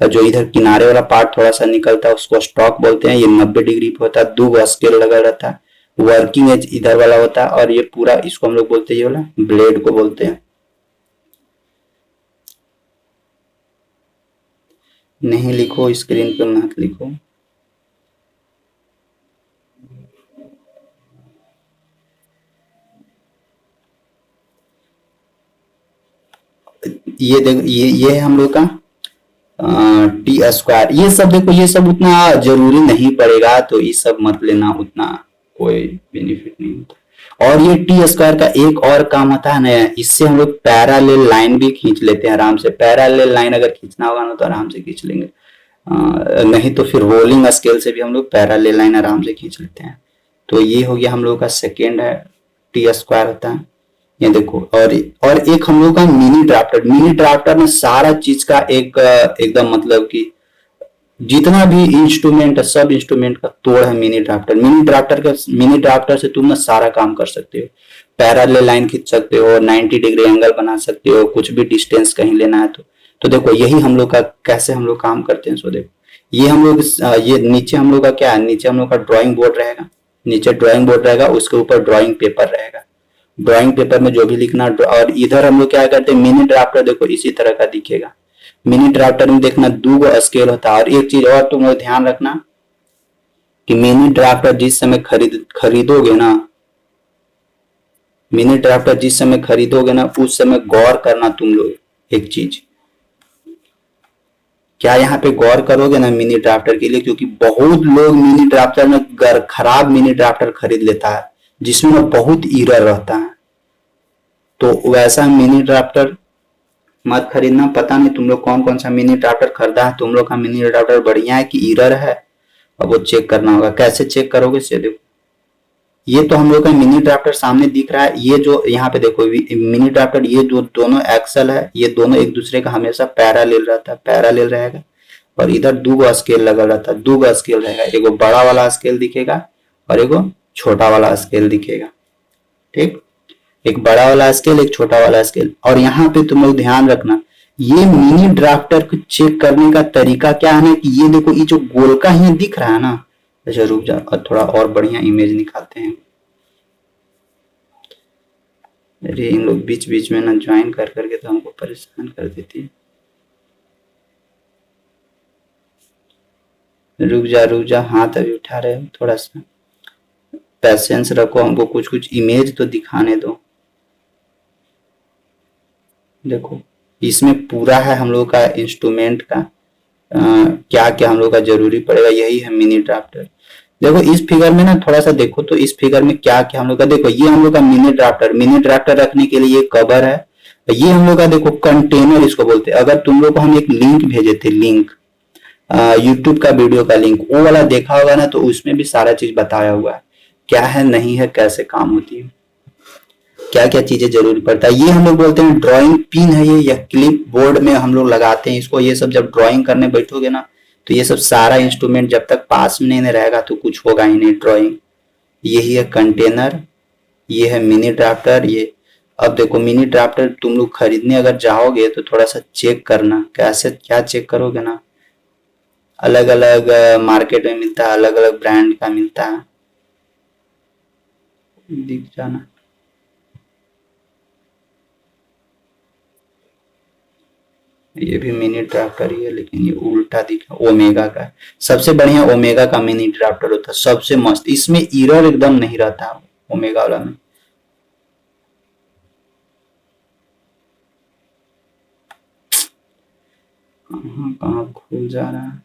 और जो इधर किनारे वाला पार्ट थोड़ा सा निकलता है उसको स्टॉक बोलते हैं। ये 90 डिग्री पे होता है, 2 स्केल लगा रहता है। वर्किंग एज इधर वाला होता है, और ये पूरा इसको हम लोग बोलते हैं, ये वाला ब्लेड को बोलते हैं। नहीं लिखो, स्क्रीन पे मत लिखो। ये देखो, ये है हम लोग का टी स्क्वायर। ये सब देखो, ये सब उतना जरूरी नहीं पड़ेगा, तो ये सब मत लेना, उतना कोई बेनिफिट नहीं होता। और ये टी स्क्वायर का एक और काम होता है ना, इससे हम लोग पैरेलल लाइन भी खींच लेते हैं आराम से। पैरेलल लाइन अगर खींचना होगा ना तो आराम से खींच लेंगे, नहीं तो फिर रोलिंग स्केल से भी हम लोग पैरेलल लाइन आराम से खींच लेते हैं। तो ये हो गया हम लोग का सेकेंड है, टी स्क्वायर होता है। ये देखो, और एक हम लोग का मिनी ड्राफ्टर। मिनी ड्राफ्टर में सारा चीज का एक एकदम मतलब कि जितना भी इंस्ट्रूमेंट है सब इंस्ट्रूमेंट का तोड़ है मिनी ड्राफ्टर। मिनी ड्राफ्टर से तुम ना सारा काम कर सकते हो। पैरेलल लाइन खींच सकते हो, 90 डिग्री एंगल बना सकते हो, कुछ भी डिस्टेंस कहीं लेना है तो देखो यही हम लोग का कैसे हम लोग काम करते हैं। सो देखो, ये हम लोग ये नीचे हम लोग का क्या है, नीचे हम लोग का ड्राइंग बोर्ड रहेगा। नीचे ड्राइंग बोर्ड रहेगा, उसके ऊपर ड्राइंग पेपर रहेगा। ड्राइंग पेपर में जो भी लिखना, और इधर हम लोग क्या करते हैं, मिनी ड्राफ्टर देखो इसी तरह का दिखेगा। मिनी ड्राफ्टर में देखना 2 स्केल होता है। और एक चीज और तुम लोग ध्यान रखना कि मिनी ड्राफ्टर जिस समय खरीदोगे ना, मिनी ड्राफ्टर जिस समय खरीदोगे ना, उस समय गौर करना तुम लोग एक चीज, क्या यहाँ पे गौर करोगे ना मिनी ड्राफ्टर के लिए, क्योंकि बहुत लोग मिनी ड्राफ्टर में खराब मिनी ड्राफ्टर खरीद लेता है जिसमें बहुत एरर रहता है। तो वैसा मिनी ड्राफ्टर मत खरीदना। पता नहीं तुम लोग कौन कौन सा मिनी ड्राफ्टर खरीदा है, तुम लोग का मिनी ड्राफ्टर बढ़िया है कि एरर है, अब वो चेक करना होगा। कैसे चेक करोगे से देखो, ये तो हम लोग का मिनी ड्राफ्टर सामने दिख रहा है। ये जो यहाँ पे देखो मिनी ड्राफ्टर, ये जो दोनों एक्सल है, ये दोनों एक दूसरे का हमेशा पैरेलल रहता है, पैरेलल रहेगा। और इधर 2 स्केल लगा रहता है, 2 स्केल रहेगा। एगो बड़ा वाला स्केल दिखेगा और एगो छोटा वाला स्केल दिखेगा। ठीक, एक बड़ा वाला स्केल, एक छोटा वाला स्केल। और यहाँ पे तुम लोग ध्यान रखना, ये मिनी ड्राफ्टर को चेक करने का तरीका क्या है ना, कि ये देखो ये जो गोल का ही दिख रहा है ना। अच्छा रुक जा, और थोड़ा और बढ़िया इमेज निकालते हैं। अरे इन लोग बीच बीच में ना ज्वाइन कर करके तो हमको परेशान कर देती है। रुक जा, हाथ अभी उठा रहे हो, थोड़ा सा पैसेंस रखो, हमको कुछ कुछ इमेज तो दिखाने दो। देखो इसमें पूरा है हम लोग का इंस्ट्रूमेंट का क्या क्या हम लोग का जरूरी पड़ेगा, यही है मिनी ड्राफ्टर। देखो इस फिगर में ना थोड़ा सा देखो, तो इस फिगर में क्या क्या हम लोग का, देखो ये हम लोग का मिनी ड्राफ्टर रखने के लिए कवर है। ये हम लोग का देखो कंटेनर इसको बोलते हैं। अगर तुम लोग को हम एक लिंक भेजे थे, लिंक यूट्यूब का वीडियो का लिंक, वो वाला देखा होगा ना, तो उसमें भी सारा चीज बताया हुआ है, क्या है नहीं है, कैसे काम होती है, क्या क्या चीजें जरूरी पड़ता है। ये हम लोग बोलते हैं ड्राइंग पिन है ये, या क्लिप बोर्ड में हम लोग लगाते हैं इसको। ये सब जब ड्राइंग करने बैठोगे ना, तो ये सब सारा इंस्ट्रूमेंट जब तक पास में नहीं रहेगा तो कुछ होगा ही नहीं ड्राइंग। यही है कंटेनर, ये है मिनी ड्राफ्टर। ये अब देखो मिनी ड्राफ्टर तुम लोग खरीदने अगर जाओगे तो थोड़ा सा चेक करना, कैसे क्या चेक करोगे ना, अलग अलग मार्केट में मिलता है, अलग अलग ब्रांड का मिलता है, दिख जाना। ये भी मिनी ड्राफ्टर ही है, लेकिन ये उल्टा दिखा, ओमेगा का है। सबसे बढ़िया ओमेगा का मिनी ड्राफ्टर होता है, सबसे मस्त, इसमें एरर एकदम नहीं रहता ओमेगा वाला में। कहाँ खुल जा रहा है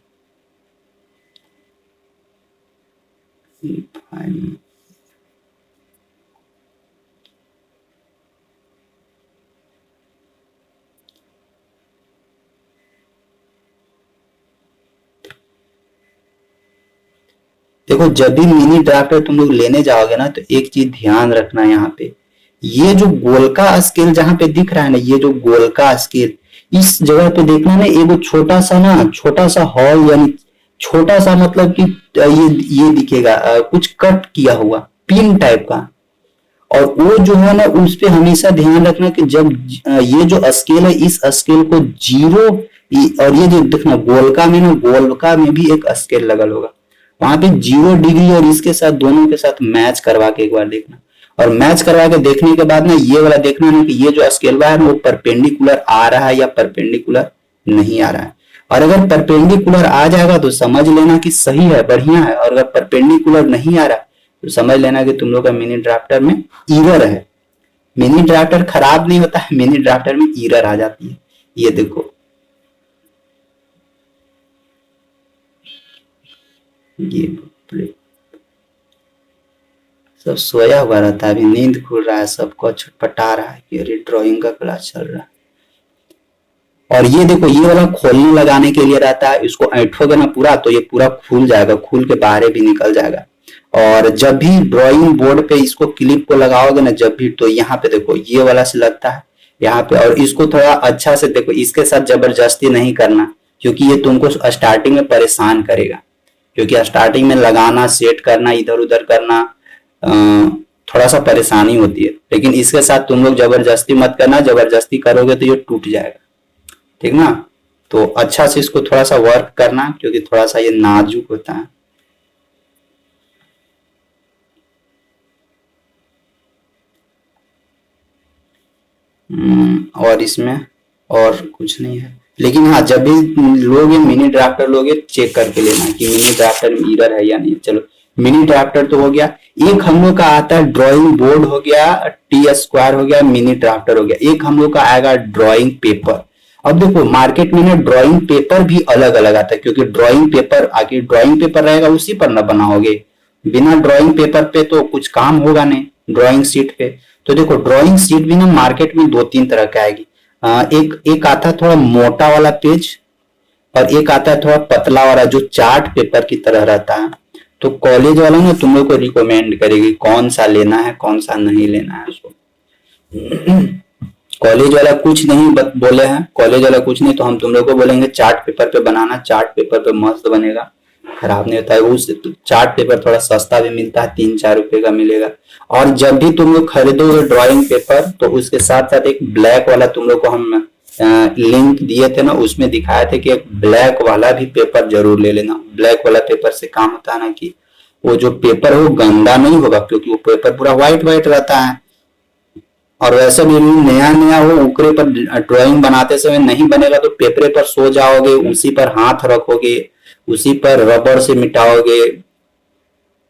फाइल। देखो जब भी मिनी ड्राफ्टर तुम लोग लेने जाओगे ना, तो एक चीज ध्यान रखना यहाँ पे, ये जो गोलका स्केल जहां पे दिख रहा है ना, ये जो गोलका स्केल, इस जगह पे देखना ना, एगो छोटा सा हॉल, यानी छोटा सा मतलब कि ये दिखेगा कुछ कट किया हुआ पिन टाइप का। और वो जो है ना, उस पे हमेशा ध्यान रखना कि जब ये जो स्केल है, इस स्केल को जीरो, और ये जो देखना गोलका में ना, गोलका में भी एक स्केल लगल होगा, वहां पे 0 डिग्री और इसके साथ दोनों के साथ मैच करवा के एक बार देखना। और मैच करवा के देखने के बाद ना, ये वाला देखना ना कि ये जो स्केल है वो परपेंडिकुलर आ रहा है या परपेंडिकुलर नहीं आ रहा है। और अगर परपेंडिकुलर आ जाएगा तो समझ लेना कि सही है, बढ़िया है। और अगर परपेंडिकुलर नहीं आ रहा तो समझ लेना कि तुम लोग का मिनी ड्राफ्टर में ईरर है। मिनी ड्राफ्टर खराब नहीं होता है, मिनी ड्राफ्टर में ईरर आ जाती है। ये देखो, ये सब सोया हुआ रहता है, अभी नींद खुल रहा है, सबको छटपटा रहा है कि अरे ड्राइंग का क्लास चल रहा है। और ये देखो, ये वाला खोलने लगाने के लिए रहता है, इसको ऐंठोगे ना पूरा तो ये पूरा खुल जाएगा, खुल के बाहर भी निकल जाएगा। और जब भी ड्राइंग बोर्ड पे इसको क्लिप को लगाओगे ना, जब भी, तो यहाँ पे देखो ये वाला से लगता है यहाँ पे। और इसको थोड़ा अच्छा से देखो, इसके साथ जबरदस्ती नहीं करना, क्योंकि ये तुमको स्टार्टिंग में परेशान करेगा। क्योंकि स्टार्टिंग में लगाना, सेट करना, इधर उधर करना थोड़ा सा परेशानी होती है। लेकिन इसके साथ तुम लोग जबरदस्ती मत करना, जबरदस्ती करोगे तो ये टूट जाएगा, ठीक ना। तो अच्छा से इसको थोड़ा सा वर्क करना, क्योंकि थोड़ा सा ये नाजुक होता है। और इसमें और कुछ नहीं है। लेकिन हाँ, जब भी लोगे मिनी ड्राफ्टर लोगे, चेक करके लेना कि मिनी ड्राफ्टर में एरर है या नहीं। चलो, मिनी ड्राफ्टर तो हो गया। एक हम लोग का आता है ड्राइंग बोर्ड, हो गया टी स्क्वायर, हो गया मिनी ड्राफ्टर, हो गया। एक हम लोग का आएगा ड्राइंग पेपर। अब देखो, मार्केट में ना ड्राइंग पेपर भी अलग अलग आता है, क्योंकि ड्राइंग पेपर, आगे ड्राइंग पेपर रहेगा उसी पर ना बनाओगे। बिना ड्राइंग पेपर पे तो कुछ काम होगा नहीं, ड्राइंग शीट पे। तो देखो, ड्राइंग शीट भी ना मार्केट में 2-3 तरह का आएगी। एक आता है थोड़ा मोटा वाला पेज, और एक आता है थोड़ा पतला वाला जो चार्ट पेपर की तरह रहता है। तो कॉलेज वाला ना तुम लोग को रिकमेंड करेगी कौन सा लेना है, कौन सा नहीं लेना है उसको। कॉलेज वाला कुछ नहीं बोले हैं, कॉलेज वाला कुछ नहीं, तो हम तुम लोग को बोलेंगे चार्ट पेपर पे बनाना। चार्ट पेपर पे मस्त बनेगा, खराब नहीं होता है। उस चार्ट पेपर थोड़ा सस्ता भी मिलता है, 3-4 रुपए का मिलेगा। और जब भी तुम लोग खरीदोगे ड्राइंग पेपर, तो उसके साथ साथ एक ब्लैक वाला तुम लोग को हम लिंक दिए थे ना, उसमें दिखाए थे कि एक ब्लैक वाला भी पेपर जरूर ले लेना। ब्लैक वाला पेपर से काम होता है ना कि वो जो पेपर है वो गंदा नहीं होगा, क्योंकि वो पेपर पूरा व्हाइट व्हाइट रहता है। और वैसे भी नया नया हो, ऊपरे पर ड्राइंग बनाते समय नहीं बनेगा तो पेपरे पर सो जाओगे, उसी पर हाथ रखोगे, उसी पर रबर से मिटाओगे,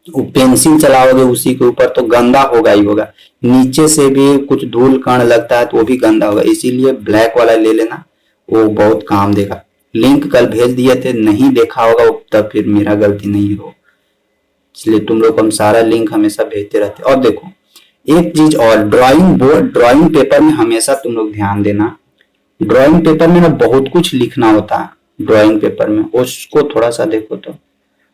पेंसिल चलाओगे उसी के ऊपर, तो गंदा होगा ही होगा। नीचे से भी कुछ धूल कण लगता है तो वो भी गंदा होगा। इसीलिए ब्लैक वाला ले लेना, वो बहुत काम देगा। लिंक कल भेज दिए थे, नहीं देखा होगा तब फिर मेरा गलती नहीं हो, इसलिए तुम लोग को हम सारा लिंक हमेशा भेजते रहते। और देखो, एक चीज और, ड्राइंग बोर्ड, ड्राइंग पेपर में हमेशा तुम लोग ध्यान देना, ड्राइंग पेपर में ना बहुत कुछ लिखना होता है। ड्राइंग पेपर में उसको थोड़ा सा देखो। तो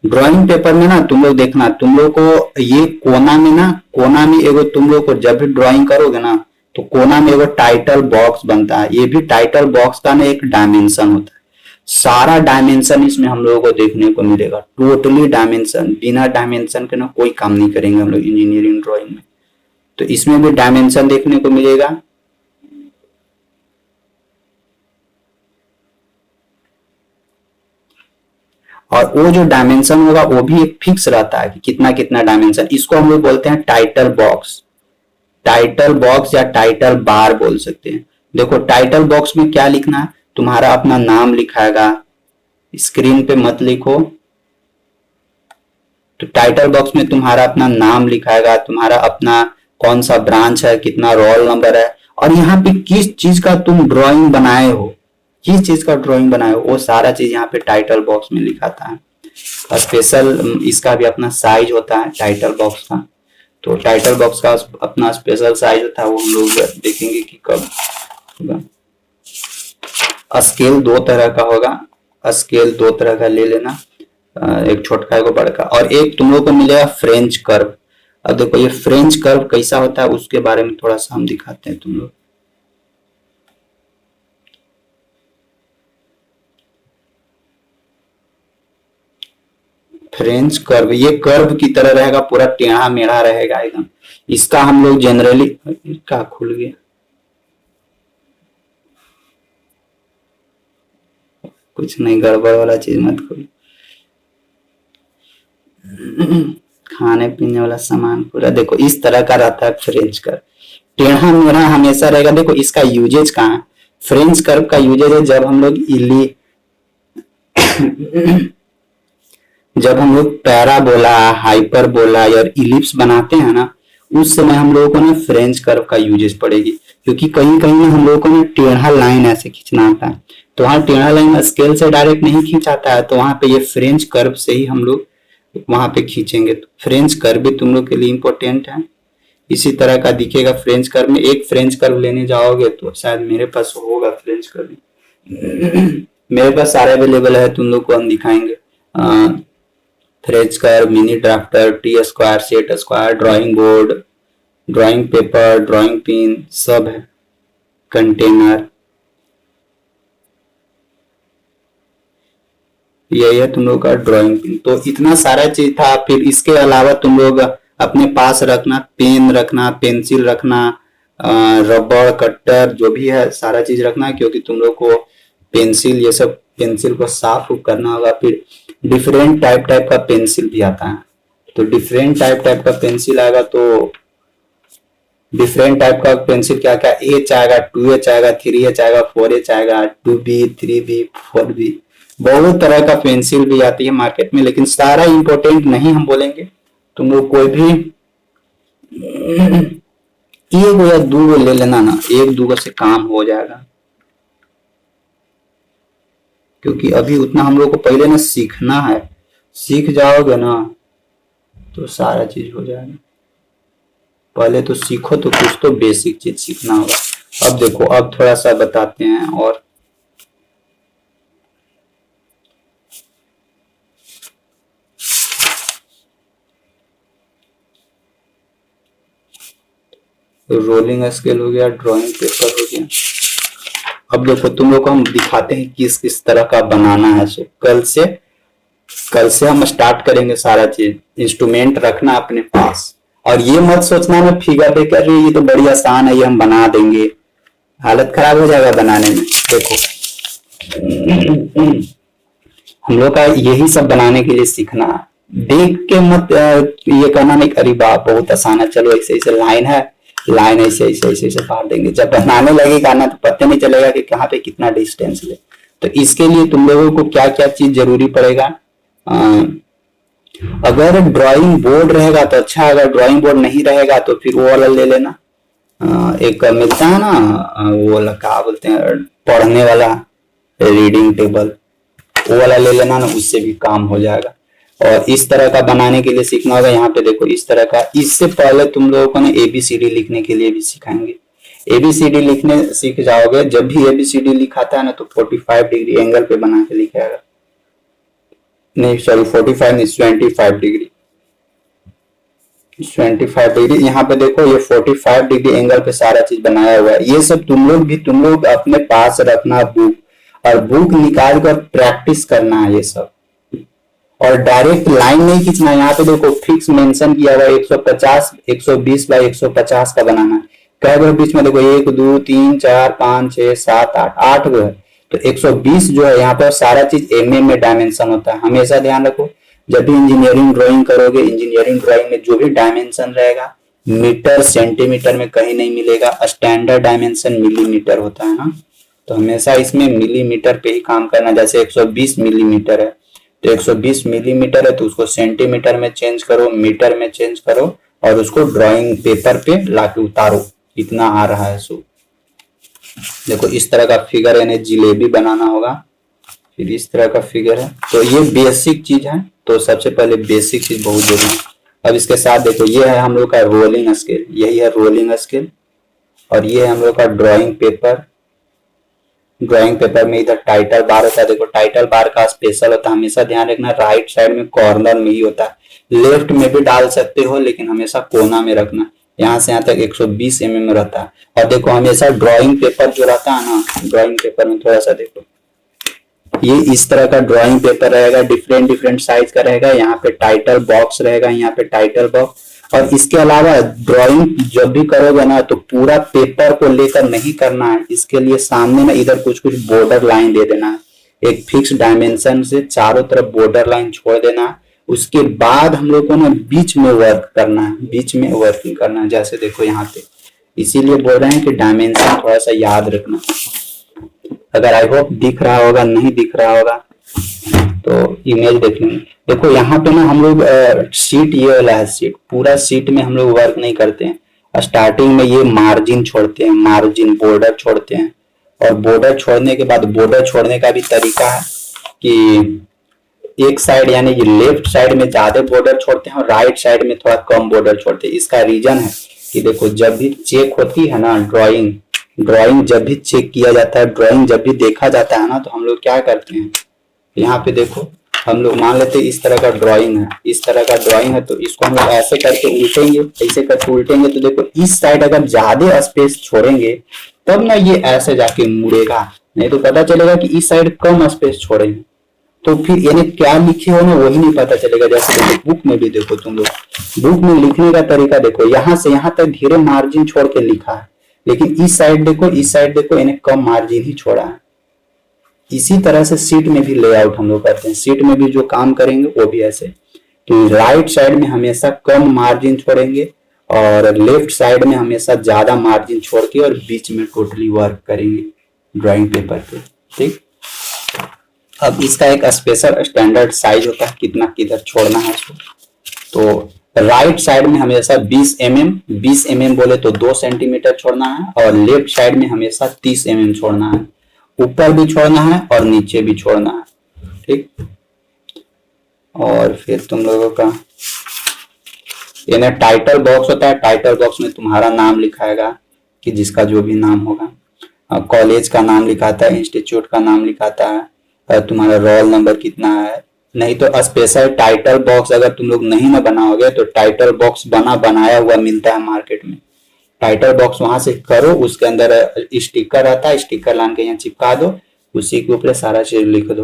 ड्राइंग पेपर में ना तुम लोग देखना, तुम लोग को ये कोना में ना, कोना में एगो तुम लोग को जब भी ड्राइंग करोगे ना, तो कोना में एगो टाइटल बॉक्स बनता है। ये भी टाइटल बॉक्स का ना एक डायमेंशन होता है। सारा डायमेंशन इसमें हम लोगों को देखने को मिलेगा, टोटली डायमेंशन। बिना डायमेंशन के ना कोई काम नहीं करेंगे हम लोग इंजीनियरिंग ड्राइंग में। तो इसमें भी डायमेंशन देखने को मिलेगा। और वो जो डायमेंशन होगा वो भी एक फिक्स रहता है कि कितना कितना डायमेंशन। इसको हम लोग बोलते हैं टाइटल बॉक्स, टाइटल बॉक्स या टाइटल बार बोल सकते हैं। देखो, टाइटल बॉक्स में क्या लिखना है, तुम्हारा अपना नाम लिखाएगा, स्क्रीन पे मत लिखो। तो टाइटल बॉक्स में तुम्हारा अपना नाम लिखाएगा, तुम्हारा अपना कौन सा ब्रांच है, कितना रोल नंबर है, और यहाँ पे किस चीज का तुम ड्राइंग बनाए हो, किस चीज का ड्राइंग बनाए हो, वो सारा चीज यहाँ पे टाइटल बॉक्स में लिखाता है। स्पेशल इसका भी अपना साइज होता है टाइटल बॉक्स का। तो टाइटल बॉक्स का अपना स्पेशल साइज होता है, वो हम लोग देखेंगे कि कब होगा। स्केल 2 तरह का होगा, स्केल 2 तरह का ले लेना, एक छोटका एक बड़का। और एक तुम लोग को मिलेगा फ्रेंच कर्व। अब देखो ये फ्रेंच कर्व कैसा होता है उसके बारे में थोड़ा सा हम दिखाते हैं तुम लोग। फ्रेंच कर्व ये कर्व की तरह रहेगा, पूरा टेढ़ा मेढ़ा रहेगा एकदम। इसका हम लोग जनरली, क्या खुल गया, कुछ नहीं, गड़बड़ वाला चीज मत खोल। खाने पीने वाला सामान पूरा देखो इस तरह का रहता है फ्रेंच कर्व, टेढ़ा मेढ़ा हमेशा रहेगा। देखो इसका यूजेज कहाँ है, फ्रेंच कर्व का यूजेज है जब हम लोग जब हम लोग पैराबोला, हाइपरबोला या इलिप्स बनाते हैं ना, उस समय हम लोगों को ना फ्रेंच कर्व का यूजेज पड़ेगी, क्योंकि कहीं कहीं ना हम लोगों को ना टेढ़ा लाइन ऐसे खींचना आता है, तो वहां टेढ़ा लाइन स्केल से डायरेक्ट नहीं खींचाता है, तो वहां पे ये फ्रेंच कर्व से ही हम लोग वहां पे खींचेंगे। तो फ्रेंच कर्व भी तुम लोग के लिए इंपॉर्टेंट है। इसी तरह का दिखेगा फ्रेंच कर्व में। एक फ्रेंच कर्व लेने जाओगे तो शायद मेरे पास होगा फ्रेंच कर्व, मेरे पास सारे अवेलेबल है, तुम लोग को हम दिखाएंगे। French curve, mini drafter, T square, set square, drawing board, drawing paper, drawing pin सब है, कंटेनर, यही है तुम लोग का ड्राइंग पिन। तो इतना सारा चीज था। फिर इसके अलावा तुम लोग अपने पास रखना, पेन रखना, पेंसिल रखना, रबड़, कटर, जो भी है सारा चीज रखना, क्योंकि तुम लोग को पेंसिल ये सब पेंसिल को साफ करना होगा। फिर डिफरेंट टाइप का पेंसिल भी आता है, तो डिफरेंट टाइप का पेंसिल आएगा, तो डिफरेंट टाइप का पेंसिल क्या क्या, एच आएगा, 2H आएगा, 3H आएगा, 4H आएगा, 2B, 3B, 4B, बहुत तरह का पेंसिल भी आती है मार्केट में, लेकिन सारा इंपॉर्टेंट नहीं हम बोलेंगे। तुम लोग कोई भी एक या दो ले लेना ना, एक दो से काम हो जाएगा, क्योंकि अभी उतना हम लोग को पहले ना सीखना है। सीख जाओगे ना तो सारा चीज हो जाएगा। पहले तो सीखो, तो कुछ तो बेसिक चीज सीखना होगा। अब देखो, अब थोड़ा सा बताते हैं और रोलिंग स्केल हो गया, ड्राइंग पेपर हो गया। अब देखो तुम लोग को हम दिखाते हैं किस किस तरह का बनाना है। सो कल से हम स्टार्ट करेंगे सारा चीज। इंस्ट्रूमेंट रखना अपने पास, और ये मत सोचना मैं फिगर पे कर रही, ये तो बड़ी आसान है, ये हम बना देंगे, हालत खराब हो जाएगा बनाने में। देखो हम लोग का यही सब बनाने के लिए सीखना है। देख के मत ये कहना नहीं, अरे बाप बहुत आसान है, चलो ऐसे ऐसे लाइन है, लाइन ऐसे ऐसे ऐसे ऐसे काट देंगे। जब बनाने लगेगा ना तो पता नहीं चलेगा कि कहाँ पे कितना डिस्टेंस ले। तो इसके लिए तुम लोगों को क्या क्या चीज जरूरी पड़ेगा। अगर ड्राइंग बोर्ड रहेगा तो अच्छा, अगर ड्राइंग बोर्ड नहीं रहेगा तो फिर वो वाला ले लेना। एक मिलता है ना, वो वाला क्या बोलते हैं, पढ़ने वाला रीडिंग टेबल, वो वाला ले लेना ना, उससे भी काम हो जाएगा। और इस तरह का बनाने के लिए सीखना होगा। यहाँ पे देखो इस तरह का। इससे पहले तुम लोगों को ना ABCD लिखने के लिए भी सिखाएंगे। ABCD लिखने सीख जाओगे, जब भी ABCD लिखाता है ना तो 45 डिग्री एंगल पे बना के लिखेगा, नहीं सॉरी 45 नहीं, 25 डिग्री, 25 डिग्री। यहाँ पे देखो ये 45 डिग्री एंगल पे सारा चीज बनाया हुआ है। ये सब तुम लोग अपने पास रखना बुक, और बुक निकाल कर प्रैक्टिस करना है ये सब। और डायरेक्ट लाइन नहीं खींचना। यहाँ पे देखो फिक्स मेंशन किया हुआ 150, 120 बाई 150 का बनाना है। कई गो बीच में देखो 1 2 3 4 5 6 7 8, 8 गो है, तो 120 जो है यहाँ पर सारा चीज mm में डायमेंशन होता है। हमेशा ध्यान रखो, जब भी इंजीनियरिंग ड्राइंग करोगे, इंजीनियरिंग ड्राइंग में जो भी डायमेंशन रहेगा मीटर सेंटीमीटर में कहीं नहीं मिलेगा। स्टैंडर्ड डायमेंशन मिलीमीटर होता है ना, तो हमेशा इसमें मिलीमीटर पे ही काम करना। जैसे 120 मिलीमीटर है तो 120 मिलीमीटर है तो उसको सेंटीमीटर में चेंज करो, मीटर में चेंज करो, और उसको ड्राइंग पेपर पे लाके उतारो, इतना आ रहा है। सो देखो इस तरह का फिगर, यानी जिलेबी बनाना होगा। फिर इस तरह का फिगर है। तो ये बेसिक चीज है, तो सबसे पहले बेसिक चीज बहुत जरूरी है। अब इसके साथ देखो ये है हम लोग का रोलिंग स्केल, यही है रोलिंग स्केल, और ये है हम लोग का ड्राइंग पेपर, ड्राइंग पेपर में इधर टाइटल बार होता है, देखो टाइटल बार का स्पेशल होता है, हमेशा ध्यान रखना राइट साइड में कॉर्नर में ही होता है। लेफ्ट में भी डाल सकते हो लेकिन हमेशा कोना में रखना। यहाँ से यहाँ तक 120 mm रहता है। और देखो हमेशा ड्राइंग पेपर जो रहता है ना, ड्राइंग पेपर में थोड़ा सा देखो, ये इस तरह का ड्राइंग पेपर रहेगा, डिफरेंट डिफरेंट साइज का रहेगा। यहाँ पे टाइटल बॉक्स रहेगा, यहाँ पे टाइटल बॉक्स। और इसके अलावा ड्राइंग जब भी करोगे ना तो पूरा पेपर को लेकर नहीं करना है, इसके लिए सामने में इधर कुछ कुछ बॉर्डर लाइन दे देना है। एक फिक्स डायमेंशन से चारों तरफ बॉर्डर लाइन छोड़ देना है। उसके बाद हम लोग को ना बीच में वर्क करना है, बीच में वर्किंग करना है। जैसे देखो यहाँ पे, इसीलिए बोल रहे हैं कि डायमेंशन थोड़ा सा याद रखना। अगर आई होप दिख रहा होगा, नहीं दिख रहा होगा तो इमेज देख लेंगे। देखो यहाँ पे ना हम लोग शीट, ये वाला है शीट, पूरा शीट में हम लोग वर्क नहीं करते हैं। स्टार्टिंग में ये मार्जिन छोड़ते हैं, मार्जिन बॉर्डर छोड़ते हैं। और बॉर्डर छोड़ने के बाद, बॉर्डर छोड़ने का भी तरीका है कि एक साइड यानी कि लेफ्ट साइड में ज्यादा बॉर्डर छोड़ते हैं और राइट साइड में थोड़ा कम बॉर्डर छोड़ते हैं। इसका रीजन है कि देखो जब भी चेक होती है ना ड्राइंग जब भी चेक किया जाता है, ड्राइंग जब भी देखा जाता है ना, तो हम लोग क्या करते हैं, यहाँ पे देखो हम लोग मान लेते हैं इस तरह का ड्राइंग है, इस तरह का ड्राइंग है, तो इसको हम लोग ऐसे करके उल्टेंगे, ऐसे करके उल्टेंगे तो देखो इस साइड अगर ज्यादा स्पेस छोड़ेंगे तब ना ये ऐसे जाके मुड़ेगा, नहीं तो पता चलेगा कि इस साइड कम स्पेस छोड़ेंगे तो फिर यानी क्या लिखे हो ना वही नहीं पता चलेगा। जैसे देखो बुक में भी देखो, तुम लोग बुक में लिखने का तरीका देखो, यहाँ से यहाँ तक धीरे मार्जिन छोड़ के लिखा है, लेकिन इस साइड देखो, इस साइड देखो, इन्हें कम मार्जिन ही छोड़ा है। इसी तरह से सीट में भी लेआउट हम लोग करते हैं, सीट में भी जो काम करेंगे वो भी ऐसे। तो राइट साइड में हमेशा कम मार्जिन छोड़ेंगे और लेफ्ट साइड में हमेशा ज्यादा मार्जिन छोड़ के और बीच में टोटली वर्क करेंगे ड्राइंग पेपर पे। ठीक, अब इसका एक स्पेशल स्टैंडर्ड साइज होता है, कितना किधर छोड़ना है इसको। तो राइट साइड में हमेशा 20 mm बोले तो 2 सेंटीमीटर छोड़ना है और लेफ्ट साइड में हमेशा 30 mm छोड़ना है। ऊपर भी छोड़ना है और नीचे भी छोड़ना है। ठीक, और फिर तुम लोगों का ये टाइटल बॉक्स होता है, टाइटल बॉक्स में तुम्हारा नाम लिखाएगा कि जिसका जो भी नाम होगा, कॉलेज का नाम लिखाता है, इंस्टीट्यूट का नाम लिखाता है, तुम्हारा रोल नंबर कितना है। नहीं तो स्पेशल टाइटल बॉक्स अगर तुम लोग नहीं ना बनाओगे तो टाइटल बॉक्स बनाया हुआ मिलता है मार्केट में। टाइटल बॉक्स वहां से करो, उसके अंदर स्टिकर रहता है, स्टिकर लान के यहाँ चिपका दो, उसी के ऊपर सारा चीज लिख दो,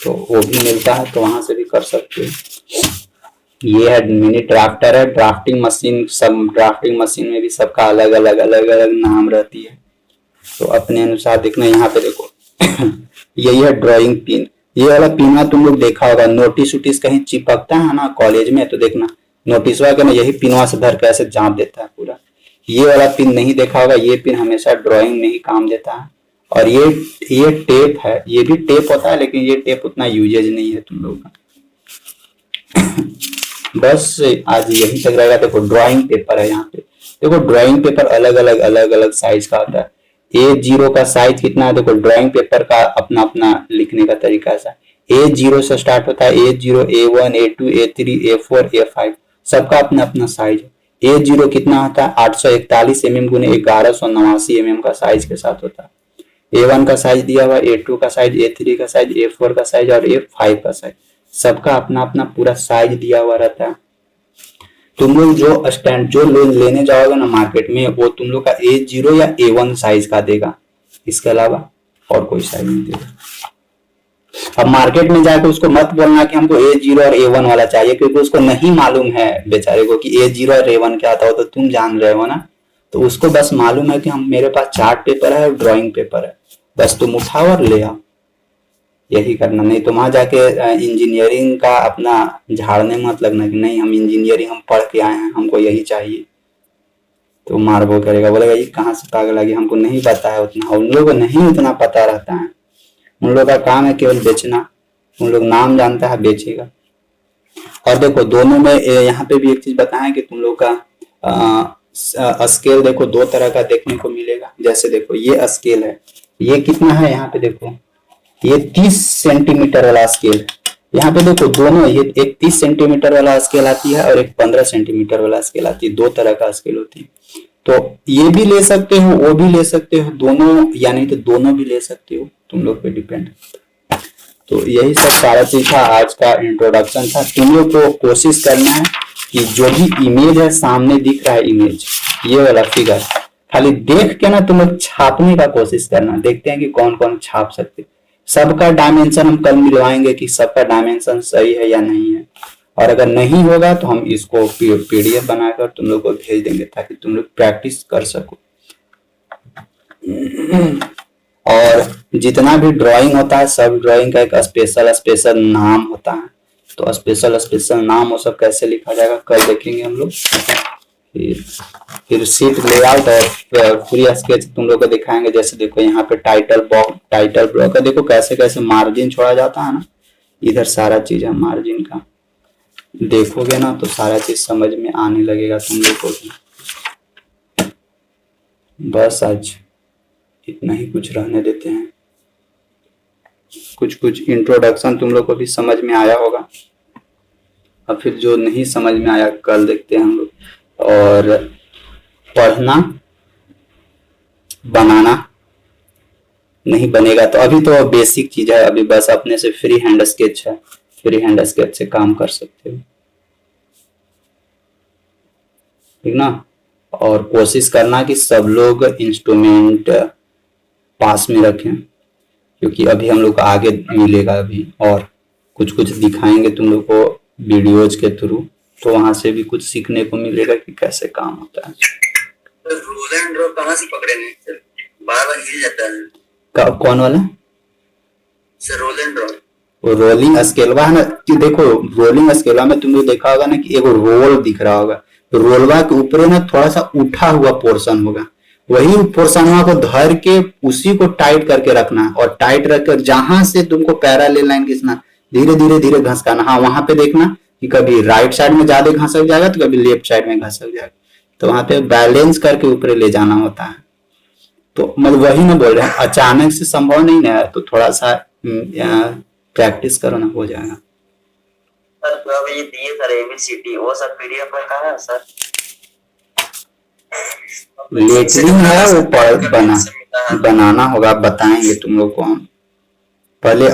तो वो भी मिलता है, तो वहां से भी कर सकते हो। ये है मिनी ड्राफ्टर है, ड्राफ्टिंग मशीन, सब ड्राफ्टिंग मशीन में भी सबका अलग अलग नाम रहती है, तो अपने अनुसार देखना। यहाँ पे देखो यही है ड्राइंग पिन, ये वाला पिन तुम लोग देखा होगा, नोटिस उटिस कहीं चिपकता है ना कॉलेज में, तो देखना नोटिस के ना यही पिनवा से धर के ऐसे जाप देता है पूरा। ये वाला पिन नहीं देखा होगा, ये पिन हमेशा ड्राइंग में ही काम देता है। और ये टेप है, ये भी टेप होता है लेकिन ये टेप उतना यूजेज नहीं है तुम लोग का। बस आज यही तक रहेगा। देखो ड्राइंग पेपर है, यहाँ पे देखो ड्राइंग पेपर अलग अलग साइज का होता है। A0 का साइज कितना है, देखो ड्राइंग पेपर का अपना अपना लिखने का तरीका है। A0 से स्टार्ट होता है, A0, A1, A2, A3, A4, A5, सबका अपना अपना साइज है। A0 कितना होता है, 841 mm गुने 1189 mm का साइज के साथ होता है। A1 का साइज दिया हुआ, A2 का साइज, A3 का साइज, A4 का साइज और A5 का साइज, सबका अपना अपना पूरा साइज दिया हुआ रहता है। तुम लोग जो लेने जाओगे ना मार्केट में, वो तुम लोग का A0 या A1 साइज का देगा, इसके अलावा और कोई साइज नहीं देगा। अब मार्केट में जाकर उसको मत बोलना कि हमको A0 और A1 वाला चाहिए, क्योंकि उसको नहीं मालूम है बेचारे को कि A0 और A1 क्या होता है, तो तुम जान रहे हो ना। तो उसको बस मालूम है कि हम मेरे पास चार्ट पेपर है और ड्राइंग पेपर है, बस तुम उठाओ और ले आओ, यही करना। नहीं तो वहां जाके इंजीनियरिंग का अपना झाड़ने मत लगना कि नहीं हम इंजीनियरिंग हम पढ़ के आए हैं, हमको यही चाहिए, तो मारबो करेगा, बोलेगा ये कहाँ से पागल लगी, हमको नहीं पता है उतना। उन लोगों को नहीं उतना पता रहता है, उन लोगों का काम है केवल बेचना, उन लोग नाम जानता है बेचेगा। और देखो दोनों में यहाँ पे भी एक चीज बताएं कि तुम लोग का स्केल देखो दो तरह का देखने को मिलेगा। जैसे देखो ये स्केल है, ये कितना है, यहाँ पे देखो ये 30 सेंटीमीटर वाला स्केल, यहाँ पे देखो दोनों, ये एक 30 सेंटीमीटर वाला स्केल आती है और एक 15 सेंटीमीटर वाला स्केल आती है, दो तरह का स्केल होती है। तो ये भी ले सकते हो, वो भी ले सकते हो, दोनों या नहीं तो दोनों भी ले सकते हो, तुम लोग पे डिपेंड। तो यही सब सारा चीज था, आज का इंट्रोडक्शन था। तुम लोग को कोशिश करना है कि जो भी इमेज है सामने दिख रहा है इमेज, ये वाला फिगर खाली देख के ना तुम लोग छापने का कोशिश करना। देखते हैं कि कौन कौन छाप सकते। सबका डायमेंशन हम कल मिलवाएंगे कि सबका डायमेंशन सही है या नहीं है, और अगर नहीं होगा तो हम इसको पीडीएफ बनाकर तुम लोग को भेज देंगे ताकि तुम लोग प्रैक्टिस कर सको। और जितना भी ड्राइंग होता है सब ड्राइंग का एक स्पेशल नाम होता है, तो स्पेशल नाम वो सब कैसे लिखा जाएगा कल देखेंगे हम लोग। फिर सीट लेआउट और पूरी स्केच तुम लोग को दिखाएंगे। जैसे देखो यहाँ पे टाइटल ब्लॉक का देखो कैसे कैसे मार्जिन छोड़ा जाता है ना, इधर सारा चीज है मार्जिन का। देखोगे ना तो सारा चीज समझ में आने लगेगा तुम लोग को भी। बस आज इतना ही कुछ रहने देते हैं। कुछ इंट्रोडक्शन तुम लोग को भी समझ में आया होगा, अब फिर जो नहीं समझ में आया कल देखते हैं हम लोग। और पढ़ना बनाना नहीं बनेगा तो अभी तो बेसिक चीज है, अभी बस अपने से फ्री हैंड स्केच है, फ्री हैंड स्केच से काम कर सकते हो, ठीक ना। और कोशिश करना कि सब लोग इंस्ट्रूमेंट पास में रखें, क्योंकि अभी हम लोग को आगे मिलेगा अभी और कुछ दिखाएंगे तुम लोग को वीडियोज के थ्रू, तो वहां से भी कुछ सीखने को मिलेगा कि कैसे काम होता है। रोल एंड ड्रॉ कहाँ से पकड़े नहीं सर, बार-बार हिल जाता है। कौन वाला सर? Roll and draw. वो रोलिंग स्केलवा है ना कि देखो रोलिंग स्केलवा में तुमको देखा होगा ना कि एक रोल दिख रहा होगा, रोलवा के ऊपर ना थोड़ा सा उठा हुआ पोर्शन होगा, वही पोर्शन को धर के उसी को टाइट करके रखना है, और टाइट रखकर जहां से तुमको पैरेलल लाइन खींचना धीरे घसकाना। हाँ वहां पे देखना कि कभी राइट साइड में ज्यादा घसक जाएगा तो कभी लेफ्ट साइड में घसक जाएगा, तो वहां पे बैलेंस करके ऊपर ले जाना होता है। तो मतलब वही ना बोल रहे हैं, अचानक से संभव नहीं है, तो थोड़ा सा प्रैक्टिस करो ना, हो जाएगा। सर तो अब ये दिए सर एबीसीडी, वो सब पीडीएफ में कहाँ है सर? लेटरिंग है वो बनाना होगा, बताएंगे तुम लोग को हम। पहले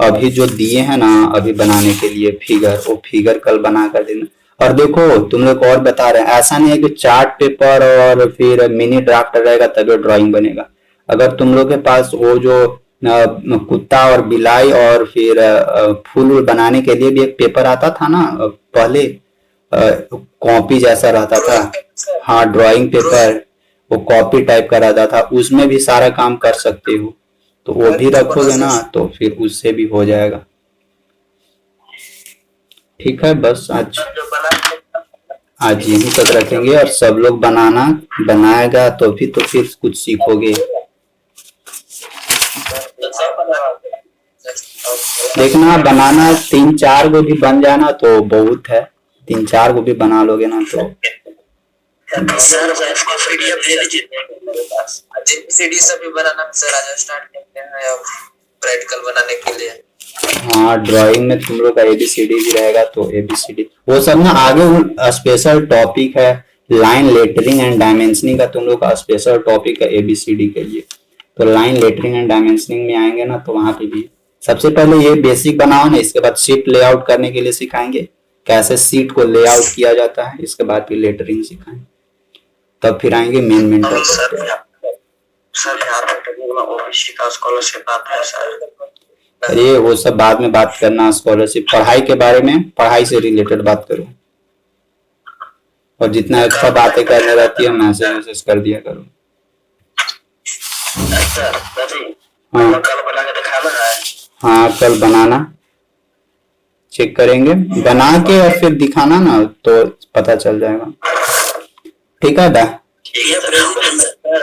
अभी जो दिए हैं ना अभी बनाने के लिए फिगर, वो फिगर कल बना कर देना। और देखो तुम लोग और बता रहे हैं, ऐसा नहीं है कि चार्ट पेपर और फिर मिनी ड्राफ्ट रहेगा तभी ड्राइंग बनेगा। अगर तुम लोग के पास वो जो कुत्ता और बिलाई और फिर फूल बनाने के लिए भी एक पेपर आता था ना पहले, कॉपी जैसा रहता था, हाँ ड्राइंग पेपर, वो कॉपी टाइप का रहता था, उसमें भी सारा काम कर सकते हो, तो वो भी रखोगे ना तो फिर उससे भी हो जाएगा। ठीक है, बस आज यहीं तक रखेंगे, और सब लोग बनाएगा तो फिर कुछ सीखोगे। देखना बनाना 3-4 को भी बन जाना तो बहुत है, 3-4 को भी बना लोगे ना तो सर इसको पीडीएफ दे दीजिए मेरे पास। एबीसीडी सब भी बनाना सर आज स्टार्ट करते हैं अब प्रैक्टिकल बनाने के लिए। हाँ ड्राइंग में तुम लोग का एबीसीडी भी रहेगा, तो एबीसीडी वो सब ना आगे स्पेशल टॉपिक है, लाइन लेटरिंग एंड डायमेंशनिंग का तुम लोग का स्पेशल टॉपिक है एबीसीडी के लिए। तो लाइन लेटरिंग एंड डायमेंशनिंग में आएंगे ना तो वहां पे भी सबसे पहले ये बेसिक बनाओ ना, इसके बाद शीट लेआउट करने के लिए सिखाएंगे कैसे शीट को लेआउट किया जाता है, इसके बाद फिर लेटरिंग सिखाएंगे, तब फिर आएंगे मेन टॉपिक। सर यहाँ पर ओबीसी का स्कॉलरशिप आता है सर? अरे वो सब बाद में बात करना, स्कॉलरशिप पढ़ाई के बारे में, पढ़ाई से रिलेटेड बात करो, और जितना एक्स्ट्रा बातें करने रहती है मैसेज कर दिया करो। हाँ कल बना के दिखाना है। हाँ कल बनाना, चेक करेंगे बना के और फिर दिखाना ना तो पता चल जाएगा। ठीक है दा? ठीक है।